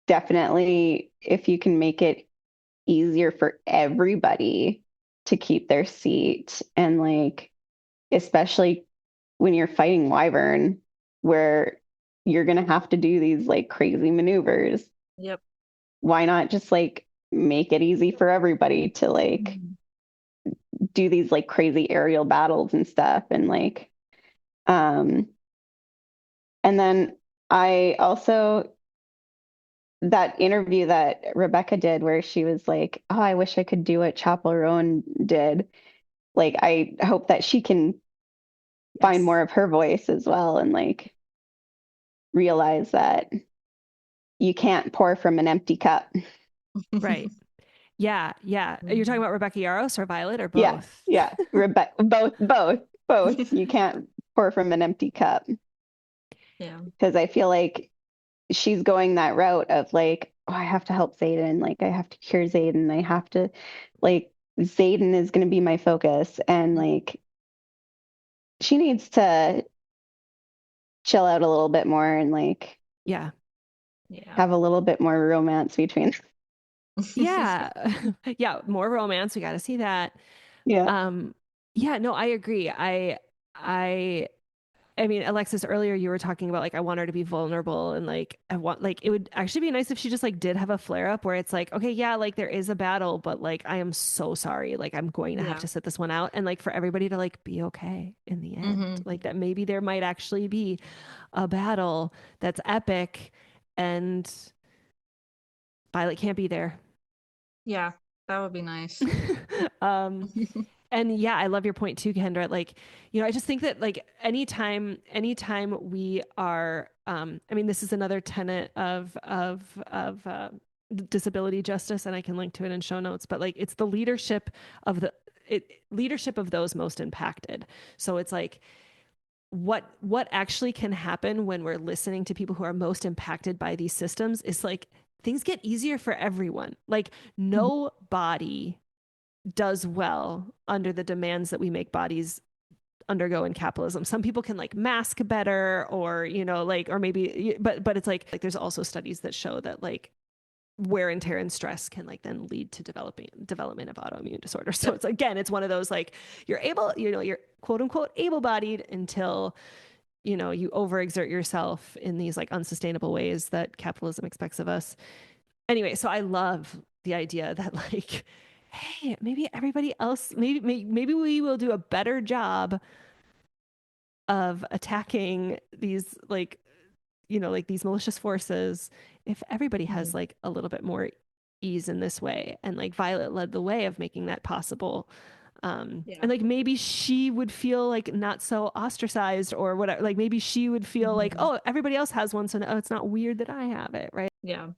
definitely, if you can make it easier for everybody to keep their seat, and like, especially when you're fighting Wyvern, where you're going to have to do these like crazy maneuvers, Yep. why not just like make it easy for everybody to like Mhm. do these like crazy aerial battles and stuff? And like, um, and then I also, that interview that Rebecca did where she was like, "Oh, I wish I could do what Chaperone did." Like, I hope that she can find Yes. more of her voice as well, and like realize that you can't pour from an empty cup. Right. Yeah. Yeah. You're talking about Rebecca Yaros or Violet or Yeah, both? yeah. Rebecca, both. You can't pour from an empty cup, Yeah. because I feel like she's going that route of like, oh, I have to help Zayden, like I have to cure Zayden, I have to like Zayden is going to be my focus, and like she needs to chill out a little bit more and like Yeah. Yeah. have a little bit more romance between. Yeah. Yeah. More romance. We got to see that. Yeah. Um, yeah, no, I agree. I I mean, Alexis, earlier you were talking about like I want her to be vulnerable and like I want like it would actually be nice if she just like did have a flare up where it's like, okay, yeah, like there is a battle, but like I am so sorry. Like I'm going to have Yeah. to sit this one out, and like for everybody to like be okay in the end. Hmm. Like that maybe there might actually be a battle that's epic and Violet can't be there. Yeah, that would be nice. um And yeah, I love your point too, Kendra. Like, you know, I just think that like anytime we are, I mean, this is another tenet of disability justice, and I can link to it in show notes. But like, it's the leadership of leadership of those most impacted. So it's like what actually can happen when we're listening to people who are most impacted by these systems is like things get easier for everyone. Like no body does well under the demands that we make bodies undergo in capitalism. Some people can like mask better or, you know, like, or maybe, but it's like there's also studies that show that like wear and tear and stress can like then lead to development of autoimmune disorders. So Yep. it's again, it's one of those like you're able, you know, you're quote unquote able-bodied until, you know, you overexert yourself in these like unsustainable ways that capitalism expects of us. Anyway, so I love the idea that like, hey, maybe everybody else, maybe we will do a better job of attacking these like, you know, like these malicious forces if everybody has Mhm. like a little bit more ease in this way. And like Violet led the way of making that possible. Yeah. And like maybe she would feel like not so ostracized or whatever. Like maybe she would feel like, Mhm. oh, everybody else has one, so no, it's not weird that I have it, right? Yeah.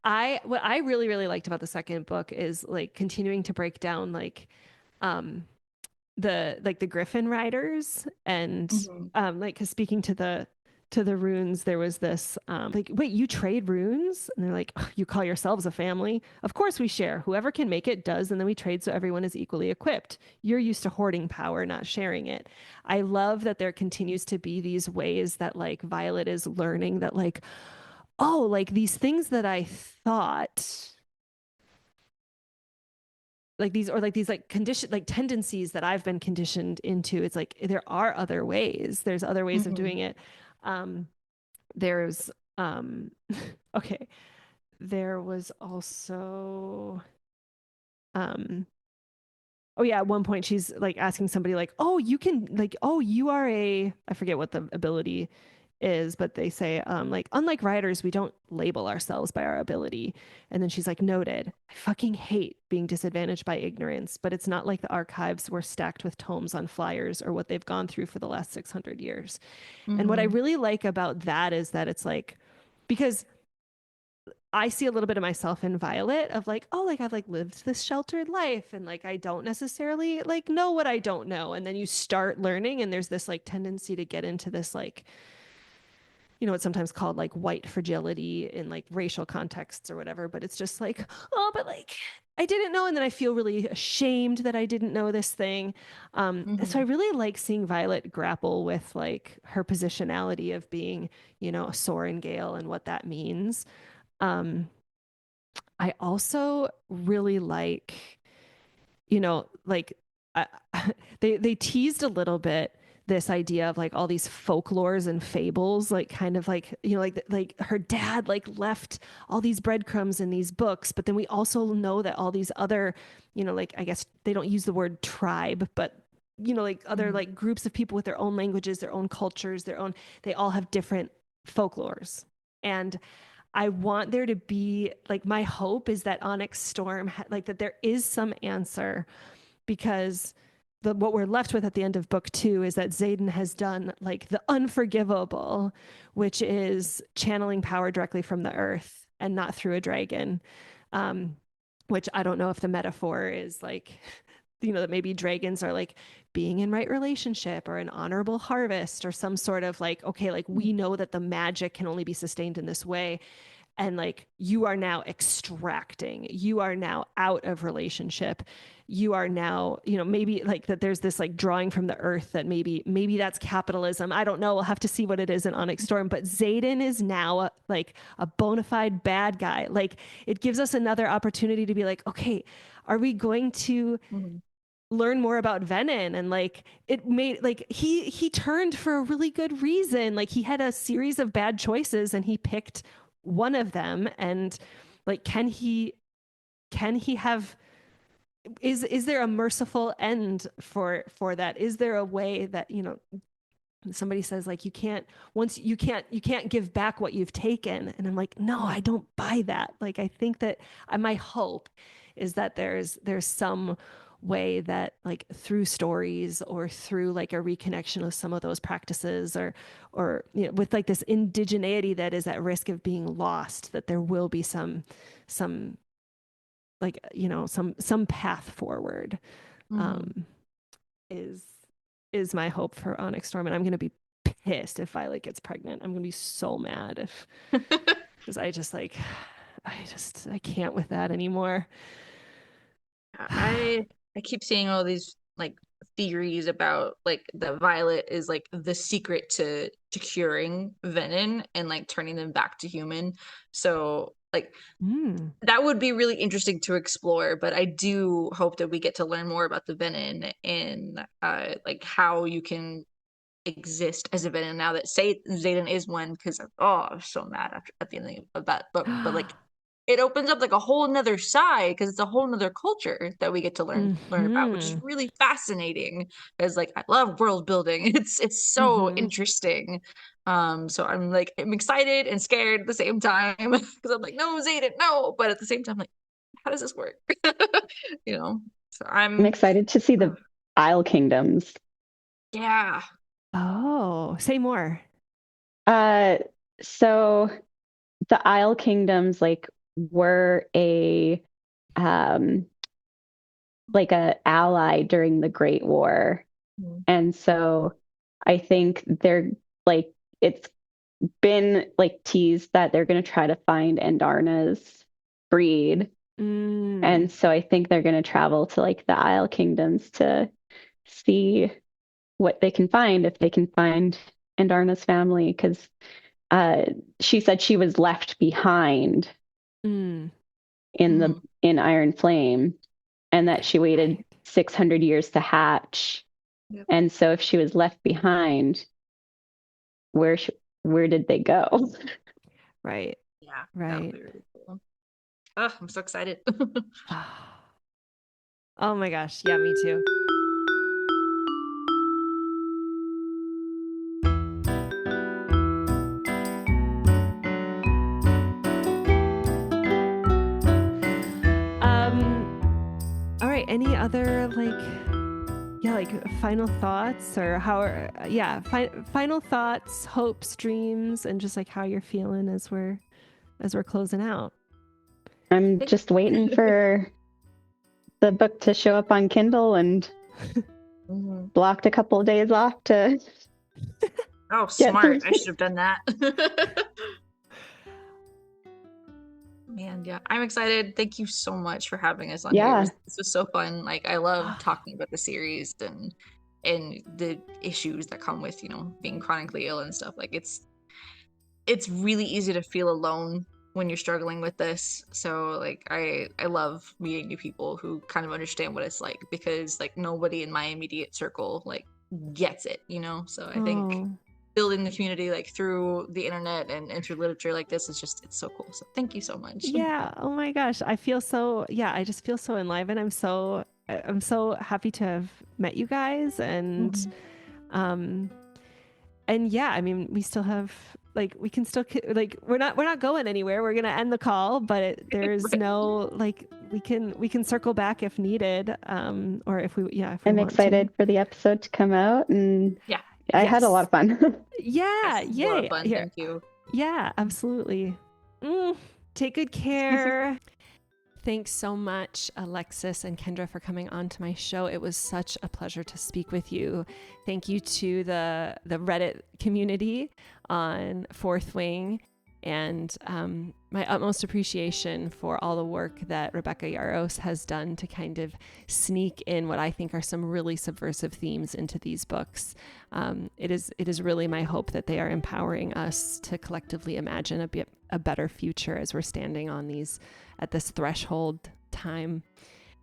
I what I really really liked about the second book is like continuing to break down like um the Griffin riders and Mhm. like cuz speaking to the runes there was this like wait, you trade runes, and they're like, "Ugh, you call yourselves a family? Of course we share, whoever can make it does, and then we trade so everyone is equally equipped. You're used to hoarding power, not sharing it." I love that there continues to be these ways that like Violet is learning that like, oh, like these things that I thought like condition, like tendencies that I've been conditioned into. It's like there are other ways. There's other ways of doing it. There's okay. There was also oh yeah, at one point she's like asking somebody like, "Oh, you can like, oh, you are a," I forget what the ability is, but they say like, "Unlike writers, we don't label ourselves by our ability." And then she's like, "Noted. I fucking hate being disadvantaged by ignorance, but it's not like the archives were stacked with tomes on flyers or what they've gone through for the last 600 years." And what I really like about that is that it's like, because I see a little bit of myself in Violet of like, oh, like I've like lived this sheltered life and like I don't necessarily like know what I don't know. And then you start learning and there's this like tendency to get into this like, you know, it's sometimes called like white fragility in like racial contexts or whatever, but it's just like, oh, but like I didn't know. And then I feel really ashamed that I didn't know this thing. So I really like seeing Violet grapple with like her positionality of being, you know, a Soren Gale and what that means. I also really like, you know, like I, they teased a little bit this idea of like all these folklores and fables, like kind of like, you know, like her dad like left all these breadcrumbs in these books, but then we also know that all these other, you know, like I guess they don't use the word tribe, but you know, like other like groups of people with their own languages, their own cultures, their own, they all have different folklores. And I want there to be like, my hope is that Onyx Storm, like that there is some answer, because what we're left with at the end of book 2 is that Xaden has done like the unforgivable, which is channeling power directly from the earth and not through a dragon. Which I don't know if the metaphor is like, you know, that maybe dragons are like being in right relationship or an honorable harvest or some sort of like, okay, like we know that the magic can only be sustained in this way. And like, you are now extracting, you are now out of relationship. You are now, you know, maybe like that there's this like drawing from the earth that maybe that's capitalism. I don't know. We'll have to see what it is in Onyx Storm, but Xaden is now like a bona fide bad guy. Like it gives us another opportunity to be like, okay, are we going to learn more about Venin? And like it made like he turned for a really good reason. Like he had a series of bad choices and he picked one of them. And like can he have, is there a merciful end for that? Is there a way that, you know, somebody says like you can't give back what you've taken, and I'm like, no, I don't buy that. Like I think that my hope is that there's some way that like through stories or through like a reconnection of some of those practices or you know, with like this indigeneity that is at risk of being lost, that there will be some like, you know, some path forward. Is my hope for Onyx Storm. And I'm going to be pissed if Violet gets pregnant. I'm going to be so mad if, because I can't with that anymore. I keep seeing all these like theories about like that Violet is like the secret to curing Venin and like turning them back to human. So like that would be really interesting to explore, but I do hope that we get to learn more about the Venin and like how you can exist as a Venin now that Xaden is one, because I was so mad at the end of that book. But like it opens up like a whole nother side, because it's a whole nother culture that we get to learn about, which is really fascinating, because like I love world building. It's so interesting. So I'm excited and scared at the same time, because I'm like, no, Xaden, no, but at the same time, like, how does this work? You know, so I'm excited to see the Isle Kingdoms. Yeah. Oh, say more. So the Isle Kingdoms like were a like a ally during the Great War. And so I think they're like, it's been like teased that they're going to try to find Andarna's breed. And so I think they're going to travel to like the Isle Kingdoms to see what they can find, if they can find Andarna's family, because she said she was left behind in Iron Flame. and that she waited Right. 600 years to hatch. Yep. And so if she was left behind, where where did they go? Right. Yeah, that would Right. be really cool. Oh, I'm so excited. Oh my gosh. Yeah, me too. All right. Any other final thoughts or final thoughts, hopes, dreams, and just like how you're feeling as we're closing out. I'm just waiting for the book to show up on Kindle and blocked a couple of days off to Oh, get through. smart. I should have done that. Man, yeah, I'm excited. Thank you so much for having us on here. This was so fun. Like, I love talking about the series and the issues that come with, being chronically ill and stuff. Like, it's really easy to feel alone when you're struggling with this. So like I love meeting new people who kind of understand what it's like, because like nobody in my immediate circle like gets it, So I think building the community like through the internet and through literature like this is it's so cool. So thank you so much. Yeah. Oh my gosh. I just feel so enlivened. I'm so happy to have met you guys and yeah, I mean, we still have we can still we're not going anywhere. We're going to end the call, but there's Right. no we can circle back if needed. Or if we I'm excited for the episode to come out, and yeah, I had a lot of fun. Yeah. Yay. A lot of fun. Here. Thank you. Yeah, absolutely. Take good care. Thanks so much, Alexis and Kendra, for coming on to my show. It was such a pleasure to speak with you. Thank you to the Reddit community on Fourth Wing, and my utmost appreciation for all the work that Rebecca Yaros has done to kind of sneak in what I think are some really subversive themes into these books. It is really my hope that they are empowering us to collectively imagine a better future as we're standing at this threshold time.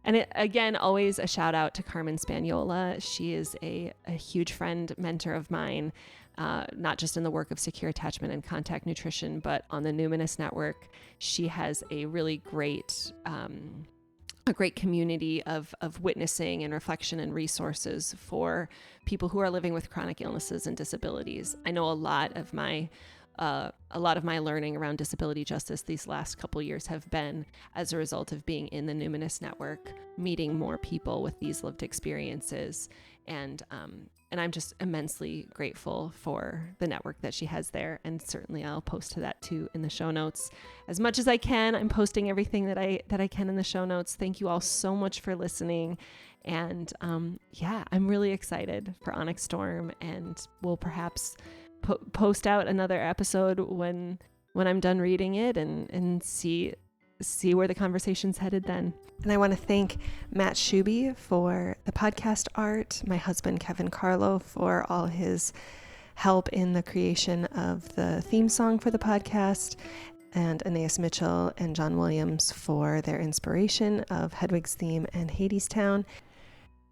And again, always a shout out to Carmen Spaniola. She is a huge friend, mentor of mine, not just in the work of secure attachment and contact nutrition, but on the Numinous Network. She has a really great community of witnessing and reflection and resources for people who are living with chronic illnesses and disabilities. I know a lot of my learning around disability justice these last couple years have been as a result of being in the Numinous Network, meeting more people with these lived experiences, and I'm just immensely grateful for the network that she has there. And certainly I'll post to that too in the show notes as much as I can. I'm posting everything that I can in the show notes. Thank you all so much for listening. And I'm really excited for Onyx Storm, and we'll perhaps post out another episode when I'm done reading it and see where the conversation's headed then. And I want to thank Matt Shuby for the podcast art, my husband Kevin Carlo for all his help in the creation of the theme song for the podcast, and Aeneas Mitchell and John Williams for their inspiration of Hedwig's theme and Hadestown.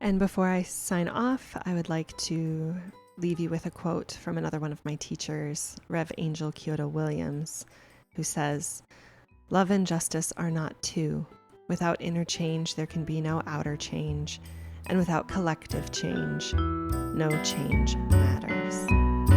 And before I sign off, I would like to leave you with a quote from another one of my teachers, Rev Angel Kyoto Williams, who says, "Love and justice are not two. Without inner change, there can be no outer change. And without collective change, no change matters."